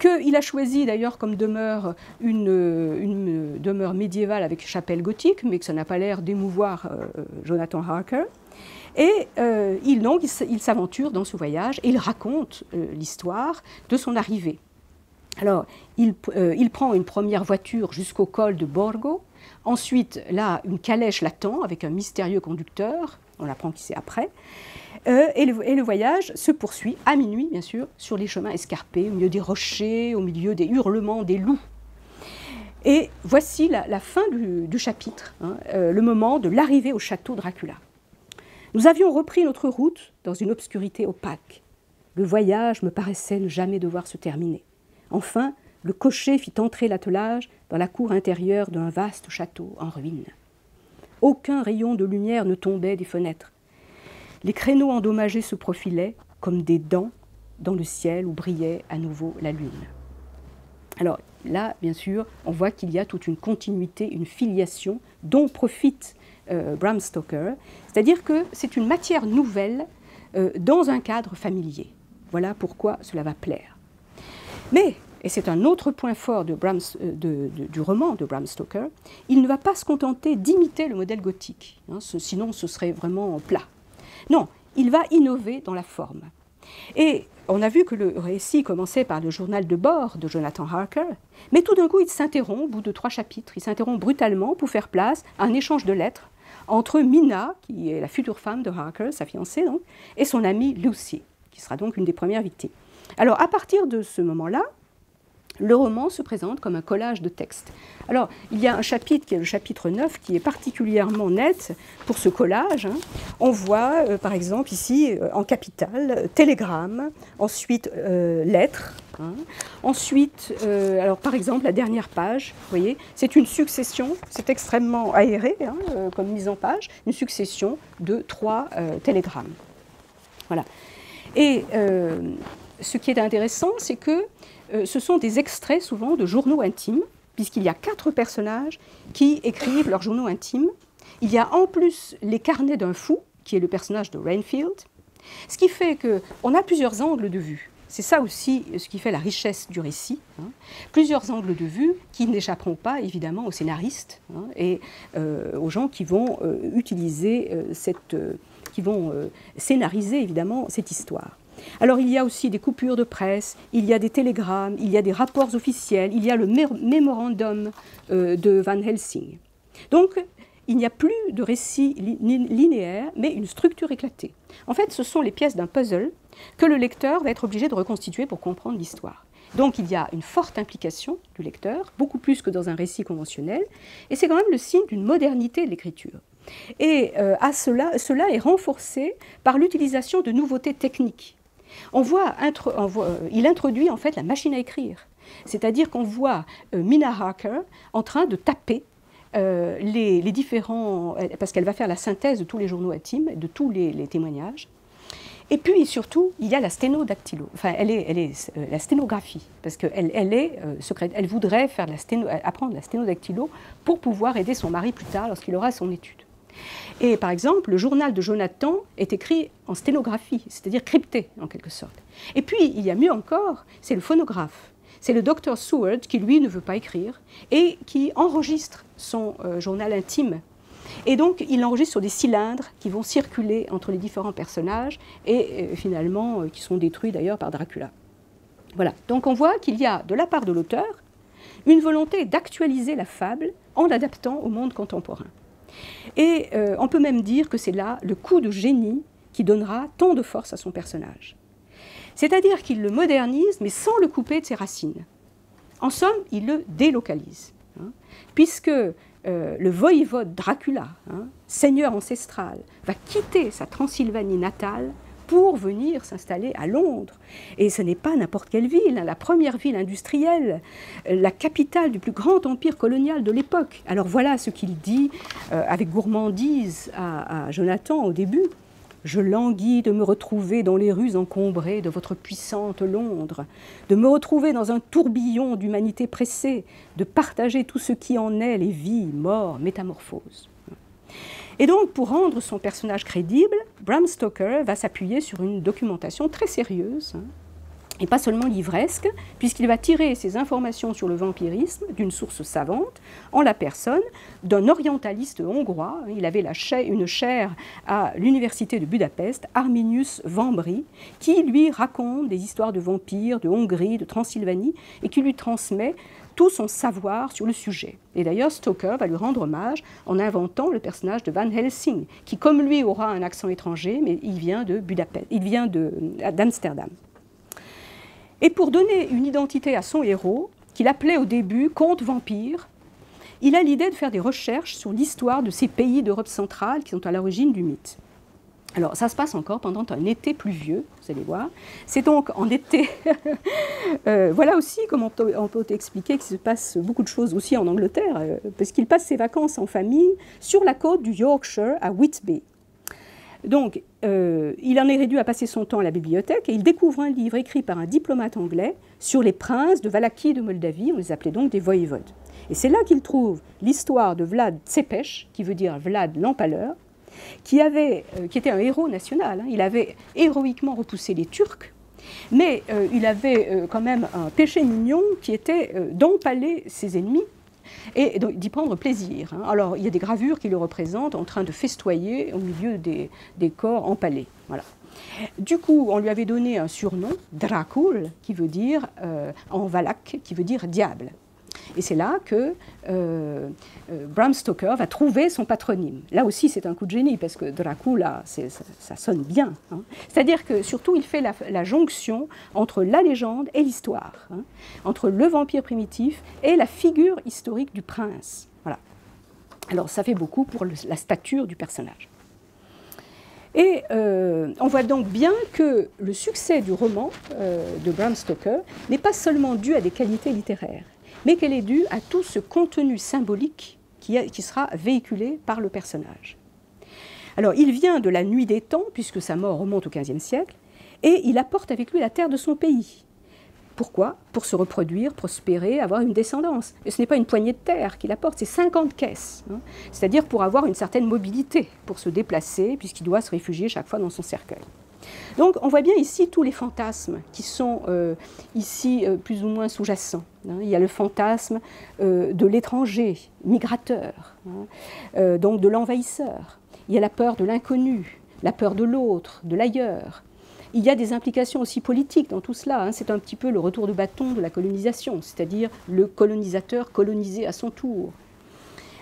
qu'il a choisi d'ailleurs comme demeure une demeure médiévale avec chapelle gothique, mais que ça n'a pas l'air d'émouvoir Jonathan Harker. Et il s'aventure dans ce voyage et il raconte l'histoire de son arrivée. Alors, il prend une première voiture jusqu'au col de Borgo. Ensuite, là, une calèche l'attend avec un mystérieux conducteur. On apprend qui c'est après. Et le voyage se poursuit à minuit, bien sûr, sur les chemins escarpés, au milieu des rochers, au milieu des hurlements des loups. Et voici la fin du chapitre, le moment de l'arrivée au château Dracula. Nous avions repris notre route dans une obscurité opaque. Le voyage me paraissait ne jamais devoir se terminer. Enfin, le cocher fit entrer l'attelage dans la cour intérieure d'un vaste château en ruine. Aucun rayon de lumière ne tombait des fenêtres. Les créneaux endommagés se profilaient comme des dents dans le ciel où brillait à nouveau la lune. Alors là, bien sûr, on voit qu'il y a toute une continuité, une filiation dont profite Bram Stoker, c'est-à-dire que c'est une matière nouvelle dans un cadre familier. Voilà pourquoi cela va plaire. Mais, et c'est un autre point fort du roman de Bram Stoker, il ne va pas se contenter d'imiter le modèle gothique, hein, sinon ce serait vraiment plat. Non, il va innover dans la forme. Et on a vu que le récit commençait par le journal de bord de Jonathan Harker, mais tout d'un coup il s'interrompt au bout de 3 chapitres, il s'interrompt brutalement pour faire place à un échange de lettres entre Mina, qui est la future femme de Harker, sa fiancée donc, et son amie Lucy, qui sera donc une des premières victimes. Alors à partir de ce moment-là, le roman se présente comme un collage de textes. Alors, il y a un chapitre qui est le chapitre 9 qui est particulièrement net pour ce collage. Hein. On voit, par exemple, ici, en capitale, télégramme, ensuite lettres. Hein. Ensuite, alors, par exemple, la dernière page, vous voyez, c'est une succession, c'est extrêmement aéré hein, comme mise en page, une succession de 3 télégrammes. Voilà. Et ce qui est intéressant, c'est que ce sont des extraits souvent de journaux intimes, puisqu'il y a 4 personnages qui écrivent leurs journaux intimes. Il y a en plus les carnets d'un fou, qui est le personnage de Renfield, ce qui fait qu'on a plusieurs angles de vue. C'est ça aussi ce qui fait la richesse du récit. Hein. Plusieurs angles de vue qui n'échapperont pas évidemment aux scénaristes hein, et aux gens qui vont qui vont scénariser évidemment cette histoire. Alors il y a aussi des coupures de presse, il y a des télégrammes, il y a des rapports officiels, il y a le mémorandum de Van Helsing. Donc il n'y a plus de récit linéaire, mais une structure éclatée. En fait, ce sont les pièces d'un puzzle que le lecteur va être obligé de reconstituer pour comprendre l'histoire. Donc il y a une forte implication du lecteur, beaucoup plus que dans un récit conventionnel, et c'est quand même le signe d'une modernité de l'écriture. Et cela est renforcé par l'utilisation de nouveautés techniques. Il introduit en fait la machine à écrire, c'est-à-dire qu'on voit Mina Harker en train de taper les différents, parce qu'elle va faire la synthèse de tous les journaux intimes, de tous les témoignages. Et puis surtout, il y a la sténodactylo, enfin elle est la sténographie, parce qu'elle est secrète. Elle voudrait faire apprendre la sténodactylo pour pouvoir aider son mari plus tard lorsqu'il aura son étude. Et par exemple, le journal de Jonathan est écrit en sténographie, c'est-à-dire crypté en quelque sorte. Et puis, il y a mieux encore, c'est le phonographe. C'est le docteur Seward qui, lui, ne veut pas écrire et qui enregistre son journal intime. Et donc, il l'enregistre sur des cylindres qui vont circuler entre les différents personnages et finalement, qui sont détruits d'ailleurs par Dracula. Voilà. Donc, on voit qu'il y a, de la part de l'auteur, une volonté d'actualiser la fable en l'adaptant au monde contemporain. Et on peut même dire que c'est là le coup de génie qui donnera tant de force à son personnage. C'est-à-dire qu'il le modernise, mais sans le couper de ses racines. En somme, il le délocalise, hein, puisque le voïvode Dracula, hein, seigneur ancestral, va quitter sa Transylvanie natale pour venir s'installer à Londres. Et ce n'est pas n'importe quelle ville, hein, la première ville industrielle, la capitale du plus grand empire colonial de l'époque. Alors voilà ce qu'il dit avec gourmandise à Jonathan au début. « Je languis de me retrouver dans les rues encombrées de votre puissante Londres, de me retrouver dans un tourbillon d'humanité pressée, de partager tout ce qui en est, les vies, morts, métamorphoses. » Et donc, pour rendre son personnage crédible, Bram Stoker va s'appuyer sur une documentation très sérieuse, hein, et pas seulement livresque, puisqu'il va tirer ses informations sur le vampirisme d'une source savante, en la personne d'un orientaliste hongrois. Il avait une chaire à l'université de Budapest, Arminius Vambry, qui lui raconte des histoires de vampires, de Hongrie, de Transylvanie, et qui lui transmet tout son savoir sur le sujet. Et d'ailleurs, Stoker va lui rendre hommage en inventant le personnage de Van Helsing, qui, comme lui, aura un accent étranger, mais il vient de Budapest, il vient d'Amsterdam. Et pour donner une identité à son héros, qu'il appelait au début Comte Vampire, il a l'idée de faire des recherches sur l'histoire de ces pays d'Europe centrale qui sont à l'origine du mythe. Alors, ça se passe encore pendant un été pluvieux, vous allez voir. C'est donc en été... voilà aussi comment on peut expliquer qu'il se passe beaucoup de choses aussi en Angleterre, parce qu'il passe ses vacances en famille sur la côte du Yorkshire, à Whitby. Donc, il en est réduit à passer son temps à la bibliothèque et il découvre un livre écrit par un diplomate anglais sur les princes de Valachie et de Moldavie, on les appelait donc des voïvodes. Et c'est là qu'il trouve l'histoire de Vlad Tsepes, qui veut dire Vlad l'Empaleur, qui était un héros national. Hein. Il avait héroïquement repoussé les Turcs Mais il avait quand même un péché mignon qui était d'empaler ses ennemis et d'y prendre plaisir. Hein. Alors, il y a des gravures qui le représentent en train de festoyer au milieu des corps empalés. Voilà. Du coup, on lui avait donné un surnom, Dracul, qui veut dire, en valaque, qui veut dire diable. Et c'est là que Bram Stoker va trouver son patronyme. Là aussi, c'est un coup de génie, parce que Dracula, ça sonne bien. Hein. C'est-à-dire que, surtout, il fait la jonction entre la légende et l'histoire, hein, entre le vampire primitif et la figure historique du prince. Voilà. Alors, ça fait beaucoup pour la stature du personnage. Et on voit donc bien que le succès du roman de Bram Stoker n'est pas seulement dû à des qualités littéraires, mais qu'elle est due à tout ce contenu symbolique qui sera véhiculé par le personnage. Alors, il vient de la nuit des temps, puisque sa mort remonte au XVe siècle, et il apporte avec lui la terre de son pays. Pourquoi? Pour se reproduire, prospérer, avoir une descendance. Et ce n'est pas une poignée de terre qu'il apporte, c'est 50 caisses. Hein. C'est-à-dire pour avoir une certaine mobilité, pour se déplacer, puisqu'il doit se réfugier chaque fois dans son cercueil. Donc on voit bien ici tous les fantasmes qui sont ici plus ou moins sous-jacents. Hein. Il y a le fantasme de l'étranger, migrateur, hein, donc de l'envahisseur. Il y a la peur de l'inconnu, la peur de l'autre, de l'ailleurs. Il y a des implications aussi politiques dans tout cela. Hein. C'est un petit peu le retour de bâton de la colonisation, c'est-à-dire le colonisateur colonisé à son tour.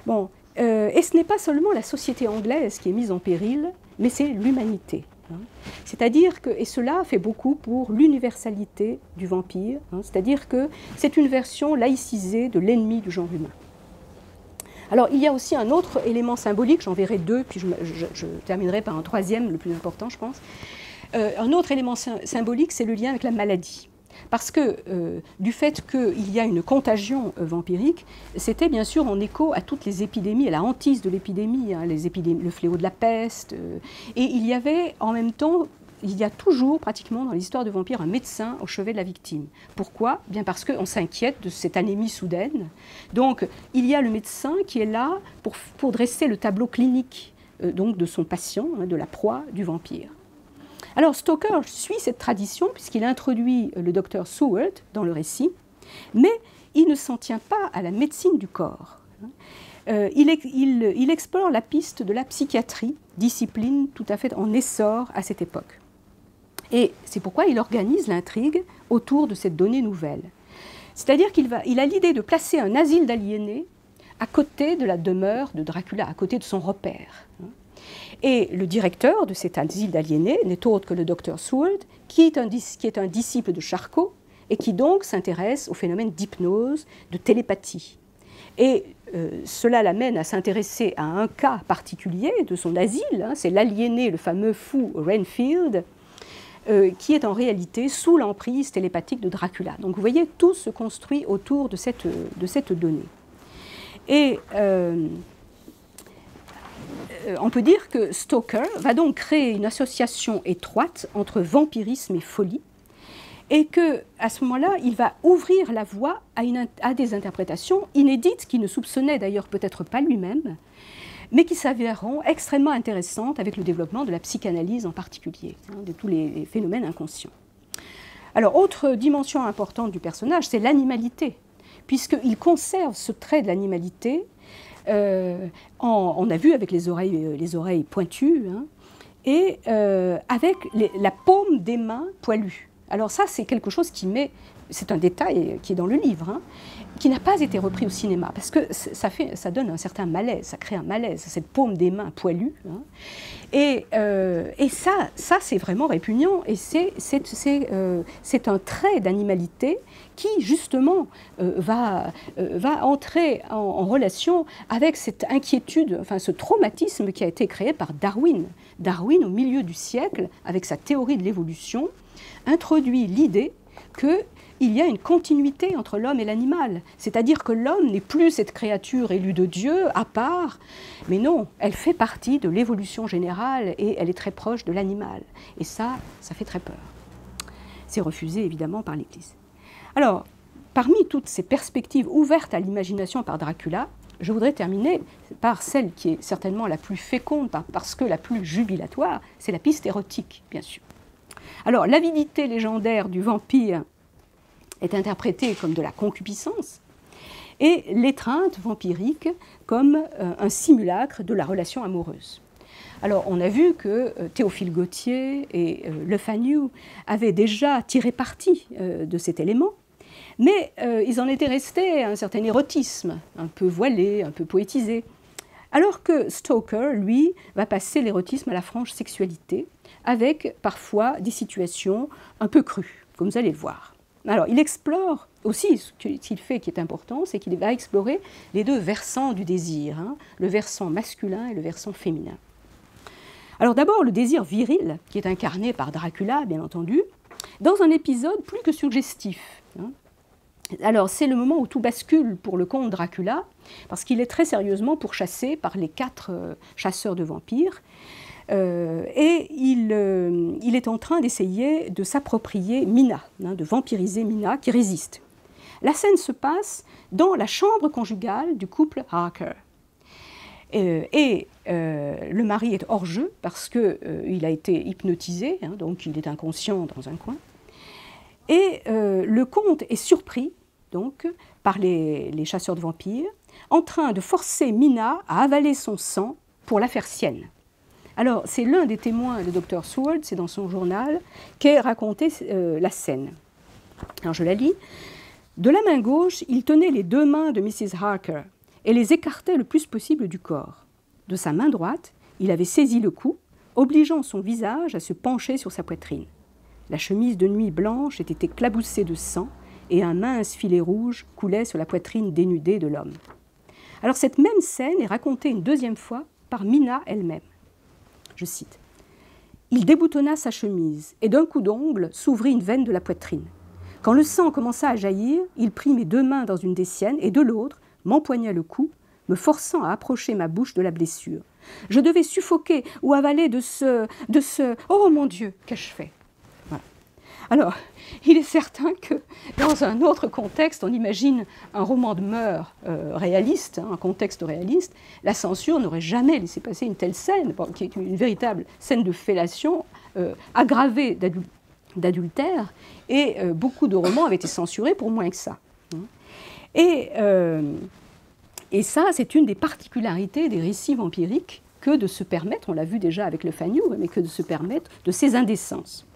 Bon, et ce n'est pas seulement la société anglaise qui est mise en péril, mais c'est l'humanité. Hein. C'est-à-dire que, et cela fait beaucoup pour l'universalité du vampire, hein, c'est-à-dire que c'est une version laïcisée de l'ennemi du genre humain. Alors, il y a aussi un autre élément symbolique, j'en verrai deux, puis je terminerai par un troisième, le plus important, je pense. Un autre élément symbolique, c'est le lien avec la maladie. Parce que du fait qu'il y a une contagion vampirique, c'était bien sûr en écho à toutes les épidémies, à la hantise de l'épidémie, hein, le fléau de la peste. Et il y avait en même temps, il y a toujours pratiquement dans l'histoire de vampires un médecin au chevet de la victime. Pourquoi? Bien parce qu'on s'inquiète de cette anémie soudaine. Donc il y a le médecin qui est là pour dresser le tableau clinique donc de son patient, hein, de la proie du vampire. Alors Stoker suit cette tradition puisqu'il introduit le docteur Seward dans le récit, mais il ne s'en tient pas à la médecine du corps. Il explore la piste de la psychiatrie, discipline tout à fait en essor à cette époque. Et c'est pourquoi il organise l'intrigue autour de cette donnée nouvelle. C'est-à-dire qu'il a l'idée de placer un asile d'aliénés à côté de la demeure de Dracula, à côté de son repère. Et le directeur de cet asile d'aliénés n'est autre que le docteur Seward, qui est un disciple de Charcot et qui donc s'intéresse au phénomène d'hypnose, de télépathie. Et cela l'amène à s'intéresser à un cas particulier de son asile, hein, c'est l'aliéné, le fameux fou Renfield, qui est en réalité sous l'emprise télépathique de Dracula. Donc vous voyez, tout se construit autour de cette donnée. Et on peut dire que Stoker va donc créer une association étroite entre vampirisme et folie, et qu'à ce moment-là, il va ouvrir la voie à des interprétations inédites qu'il ne soupçonnait d'ailleurs peut-être pas lui-même, mais qui s'avéreront extrêmement intéressantes avec le développement de la psychanalyse en particulier, hein, de tous les phénomènes inconscients. Alors, autre dimension importante du personnage, c'est l'animalité, puisqu'il conserve ce trait de l'animalité. On a vu avec les oreilles pointues, hein, et avec la paume des mains poilues. Alors ça, c'est quelque chose c'est un détail qui est dans le livre, hein, qui n'a pas été repris au cinéma, parce que ça donne un certain malaise, ça crée un malaise, cette paume des mains poilues. Hein. Et ça c'est vraiment répugnant, et c'est un trait d'animalité qui, justement, va entrer en relation avec cette inquiétude, enfin ce traumatisme qui a été créé par Darwin. Darwin, au milieu du siècle, avec sa théorie de l'évolution, introduit l'idée qu'il y a une continuité entre l'homme et l'animal. C'est-à-dire que l'homme n'est plus cette créature élue de Dieu, à part, mais non, elle fait partie de l'évolution générale et elle est très proche de l'animal. Et ça fait très peur. C'est refusé, évidemment, par l'Église. Alors, parmi toutes ces perspectives ouvertes à l'imagination par Dracula, je voudrais terminer par celle qui est certainement la plus féconde, parce que la plus jubilatoire, c'est la piste érotique, bien sûr. Alors, l'avidité légendaire du vampire est interprétée comme de la concupiscence, et l'étreinte vampirique comme un simulacre de la relation amoureuse. Alors, on a vu que Théophile Gautier et Le Fanu avaient déjà tiré parti de cet élément, mais ils en étaient restés à un certain érotisme, un peu voilé, un peu poétisé. Alors que Stoker, lui, va passer l'érotisme à la franche sexualité, avec parfois des situations un peu crues, comme vous allez le voir. Alors, il explore aussi, ce qu'il fait qui est important, c'est qu'il va explorer les deux versants du désir, hein, le versant masculin et le versant féminin. Alors d'abord, le désir viril, qui est incarné par Dracula, bien entendu, dans un épisode plus que suggestif. Hein. Alors, c'est le moment où tout bascule pour le comte Dracula, parce qu'il est très sérieusement pourchassé par les 4 chasseurs de vampires, et il est en train d'essayer de s'approprier Mina, hein, de vampiriser Mina, qui résiste. La scène se passe dans la chambre conjugale du couple Harker. Le mari est hors jeu parce qu'il a été hypnotisé, hein, donc il est inconscient dans un coin. Et le comte est surpris donc, par les chasseurs de vampires, en train de forcer Mina à avaler son sang pour la faire sienne. Alors, c'est l'un des témoins, le docteur Seward, c'est dans son journal, qu'est raconté la scène. Alors, je la lis. De la main gauche, il tenait les 2 mains de Mrs. Harker et les écartait le plus possible du corps. De sa main droite, il avait saisi le cou, obligeant son visage à se pencher sur sa poitrine. La chemise de nuit blanche était éclaboussée de sang et un mince filet rouge coulait sur la poitrine dénudée de l'homme. Alors cette même scène est racontée une 2e fois par Mina elle-même. Je cite. « Il déboutonna sa chemise et d'un coup d'ongle s'ouvrit une veine de la poitrine. Quand le sang commença à jaillir, il prit mes 2 mains dans une des siennes et de l'autre m'empoigna le cou, me forçant à approcher ma bouche de la blessure. Je devais suffoquer ou avaler de ce... Oh mon Dieu, qu'ai-je fait ?» Voilà. Alors, il est certain que dans un autre contexte, on imagine un roman de mœurs réaliste, hein, un contexte réaliste, la censure n'aurait jamais laissé passer une telle scène, qui est une véritable scène de fellation aggravée d'adultère, et beaucoup de romans avaient été censurés pour moins que ça. Et ça, c'est une des particularités des récits vampiriques, que de se permettre, on l'a vu déjà avec Le Fanu, mais que de se permettre de ces indécences.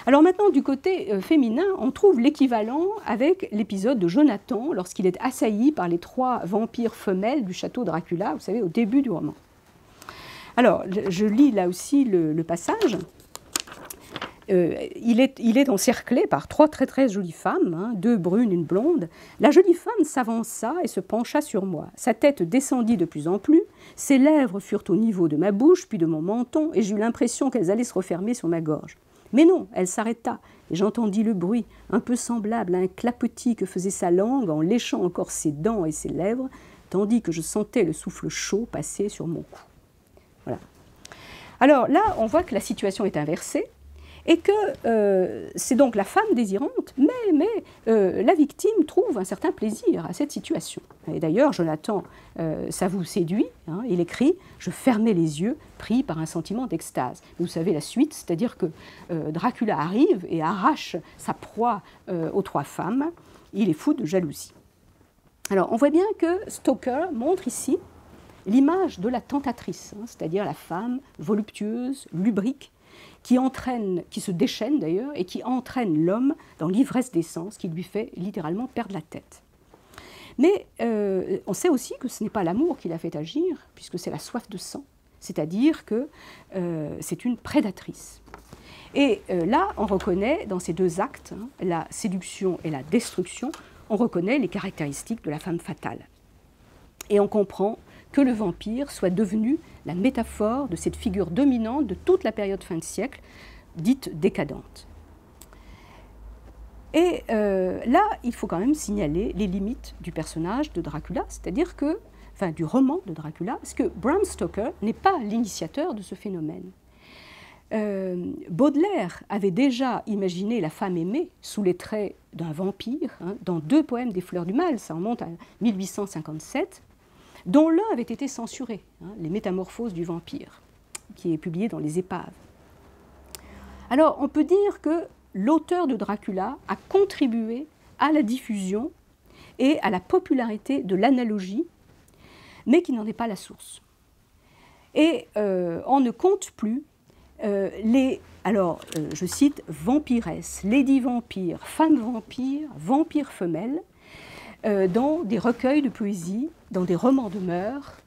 Alors maintenant, du côté féminin, on trouve l'équivalent avec l'épisode de Jonathan, lorsqu'il est assailli par les 3 vampires femelles du château Dracula, vous savez, au début du roman. Alors, je lis là aussi le passage. Il est encerclé par 3 traîtresses jolies femmes, hein, 2 brunes, une blonde. La jolie femme s'avança et se pencha sur moi. Sa tête descendit de plus en plus, ses lèvres furent au niveau de ma bouche, puis de mon menton, et j'eus l'impression qu'elles allaient se refermer sur ma gorge. Mais non, elle s'arrêta, et j'entendis le bruit, un peu semblable à un clapotis que faisait sa langue en léchant encore ses dents et ses lèvres, tandis que je sentais le souffle chaud passer sur mon cou. Voilà. Alors là, on voit que la situation est inversée, et que c'est donc la femme désirante, mais la victime trouve un certain plaisir à cette situation. Et d'ailleurs, Jonathan s'avoue séduit, hein, il écrit « Je fermais les yeux, pris par un sentiment d'extase ». Vous savez la suite, c'est-à-dire que Dracula arrive et arrache sa proie aux 3 femmes, il est fou de jalousie. Alors, on voit bien que Stoker montre ici l'image de la tentatrice, hein, c'est-à-dire la femme voluptueuse, lubrique, qui se déchaîne d'ailleurs, et qui entraîne l'homme dans l'ivresse des sens, qui lui fait littéralement perdre la tête. Mais on sait aussi que ce n'est pas l'amour qui l'a fait agir, puisque c'est la soif de sang, c'est-à-dire que c'est une prédatrice. Et là, on reconnaît dans ces 2 actes, hein, la séduction et la destruction, on reconnaît les caractéristiques de la femme fatale. Et on comprend que le vampire soit devenu la métaphore de cette figure dominante de toute la période fin de siècle, dite décadente. Et là, il faut quand même signaler les limites du personnage de Dracula, c'est-à-dire que, enfin du roman de Dracula, parce que Bram Stoker n'est pas l'initiateur de ce phénomène. Baudelaire avait déjà imaginé la femme aimée sous les traits d'un vampire, hein, dans 2 poèmes des Fleurs du Mal, ça remonte à 1857, dont l'un avait été censuré, hein, Les Métamorphoses du vampire, qui est publié dans Les Épaves. Alors, on peut dire que l'auteur de Dracula a contribué à la diffusion et à la popularité de l'analogie, mais qui n'en est pas la source. Et on ne compte plus je cite, vampiresses, lady vampire, femme vampire, vampire femelle, dans des recueils de poésie, dans des romans de mœurs,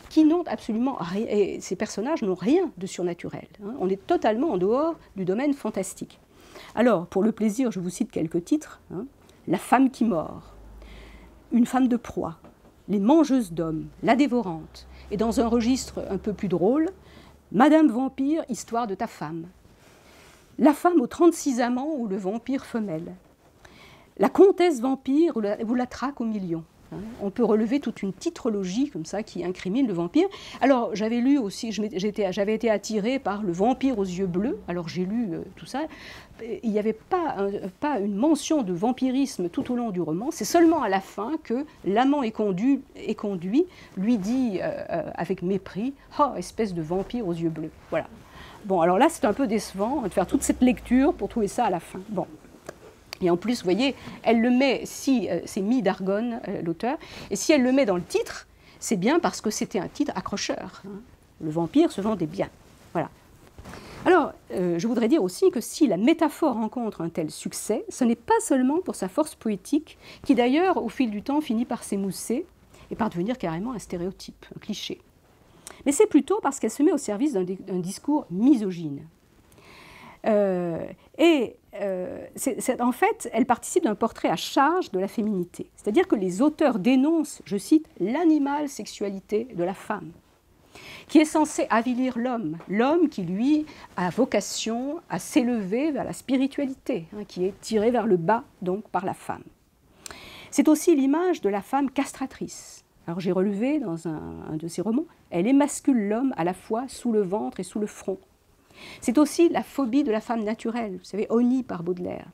qui n'ont absolument rien, et ces personnages n'ont rien de surnaturel. On est totalement en dehors du domaine fantastique. Alors, pour le plaisir, je vous cite quelques titres. La femme qui mord, une femme de proie, les mangeuses d'hommes, la dévorante, et dans un registre un peu plus drôle, Madame Vampire, histoire de ta femme. La femme aux 36 amants ou le vampire femelle. La comtesse vampire ou la traque aux millions. On peut relever toute une titrologie comme ça qui incrimine le vampire. Alors j'avais lu aussi, j'avais été attirée par le vampire aux yeux bleus, alors j'ai lu tout ça. Il n'y avait pas une mention de vampirisme tout au long du roman, c'est seulement à la fin que l'amant est conduit lui dit avec mépris « Oh, espèce de vampire aux yeux bleus ». Voilà. Bon, alors là c'est un peu décevant de faire toute cette lecture pour trouver ça à la fin. Bon. Et en plus, vous voyez, elle le met, si c'est mis d'Argonne, l'auteur, et si elle le met dans le titre, c'est bien parce que c'était un titre accrocheur. Le vampire se vendait bien. Voilà. Alors, je voudrais dire aussi que si la métaphore rencontre un tel succès, ce n'est pas seulement pour sa force poétique, qui d'ailleurs, au fil du temps, finit par s'émousser et par devenir carrément un stéréotype, un cliché. Mais c'est plutôt parce qu'elle se met au service d'un discours misogyne. En fait, elle participe d'un portrait à charge de la féminité. C'est-à-dire que les auteurs dénoncent, je cite, l'animal sexualité de la femme, qui est censée avilir l'homme, l'homme qui, lui, a vocation à s'élever vers la spiritualité, qui est tiré vers le bas, donc, par la femme. C'est aussi l'image de la femme castratrice. Alors j'ai relevé dans un de ses romans, elle émascule l'homme à la fois sous le ventre et sous le front. C'est aussi la phobie de la femme naturelle, vous savez, Oni par Baudelaire.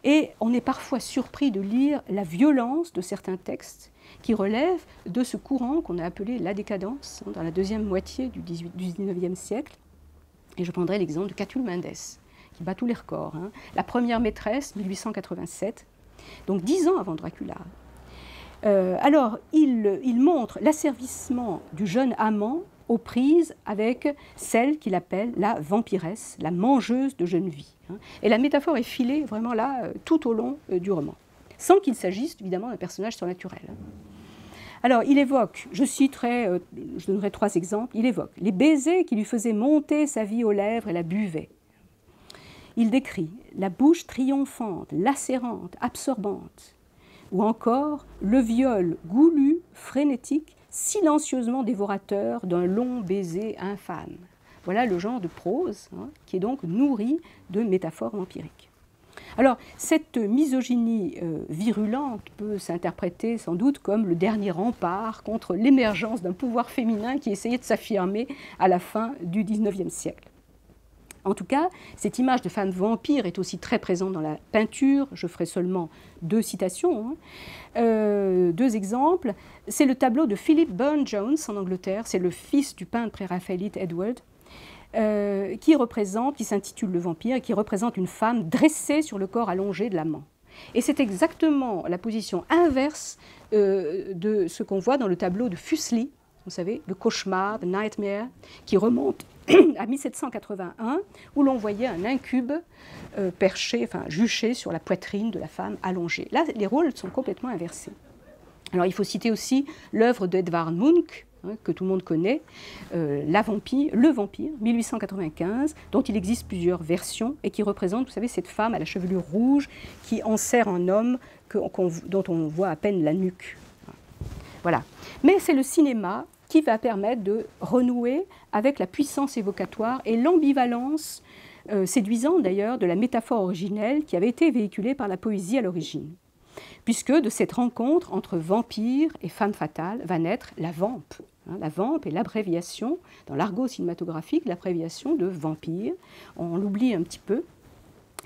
Et on est parfois surpris de lire la violence de certains textes qui relèvent de ce courant qu'on a appelé la décadence, dans la deuxième moitié du XIXe siècle. Et je prendrai l'exemple de Catulle Mendes, qui bat tous les records. La première maîtresse, 1887, donc 10 ans avant Dracula. Alors, il montre l'asservissement du jeune amant aux prises avec celle qu'il appelle la vampiresse, la mangeuse de jeune vie. Et la métaphore est filée vraiment là, tout au long du roman, sans qu'il s'agisse évidemment d'un personnage surnaturel. Alors, il évoque, je donnerai 3 exemples, il évoque les baisers qui lui faisaient monter sa vie aux lèvres et la buvaient. Il décrit la bouche triomphante, lacérante, absorbante, ou encore le viol goulu, frénétique, silencieusement dévorateur d'un long baiser infâme. Voilà le genre de prose qui est donc nourri de métaphores vampiriques. Alors, cette misogynie virulente peut s'interpréter sans doute comme le dernier rempart contre l'émergence d'un pouvoir féminin qui essayait de s'affirmer à la fin du XIXe siècle. En tout cas, cette image de femme vampire est aussi très présente dans la peinture. Je ferai seulement 2 citations. 2 exemples. C'est le tableau de Philip Burne-Jones en Angleterre. C'est le fils du peintre pré-raphaélite Edward, qui s'intitule Le Vampire, et qui représente une femme dressée sur le corps allongé de l'amant. Et c'est exactement la position inverse de ce qu'on voit dans le tableau de Fuseli, vous savez, le cauchemar, The Nightmare, qui remonte à 1781, où l'on voyait un incube juché sur la poitrine de la femme allongée. Là, les rôles sont complètement inversés. Alors, il faut citer aussi l'œuvre d'Edvard Munch, que tout le monde connaît, Le Vampire, 1895, dont il existe plusieurs versions et qui représente, vous savez, cette femme à la chevelure rouge qui enserre un homme dont on voit à peine la nuque. Voilà. Mais c'est le cinéma qui va permettre de renouer avec la puissance évocatoire et l'ambivalence séduisante d'ailleurs de la métaphore originelle qui avait été véhiculée par la poésie à l'origine. Puisque de cette rencontre entre vampire et femme fatale va naître la vampe. La vampe est l'abréviation, dans l'argot cinématographique, l'abréviation de vampire. On l'oublie un petit peu.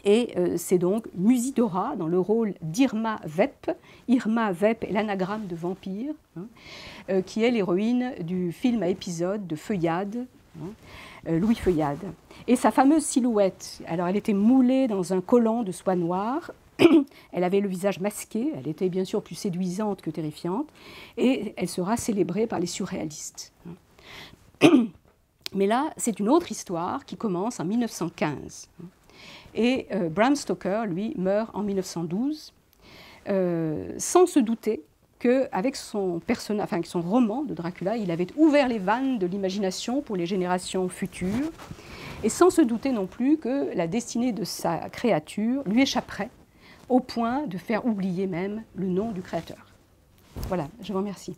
Et c'est donc Musidora dans le rôle d'Irma Vep. Irma Vep est l'anagramme de vampire, qui est l'héroïne du film à épisodes de Feuillade, Louis Feuillade. Et sa fameuse silhouette, alors elle était moulée dans un collant de soie noire, elle avait le visage masqué, elle était bien sûr plus séduisante que terrifiante, et elle sera célébrée par les surréalistes. Mais là, c'est une autre histoire qui commence en 1915. Et Bram Stoker, lui, meurt en 1912, sans se douter qu'avec son roman de Dracula, il avait ouvert les vannes de l'imagination pour les générations futures, et sans se douter non plus que la destinée de sa créature lui échapperait, au point de faire oublier même le nom du créateur. Voilà, je vous remercie.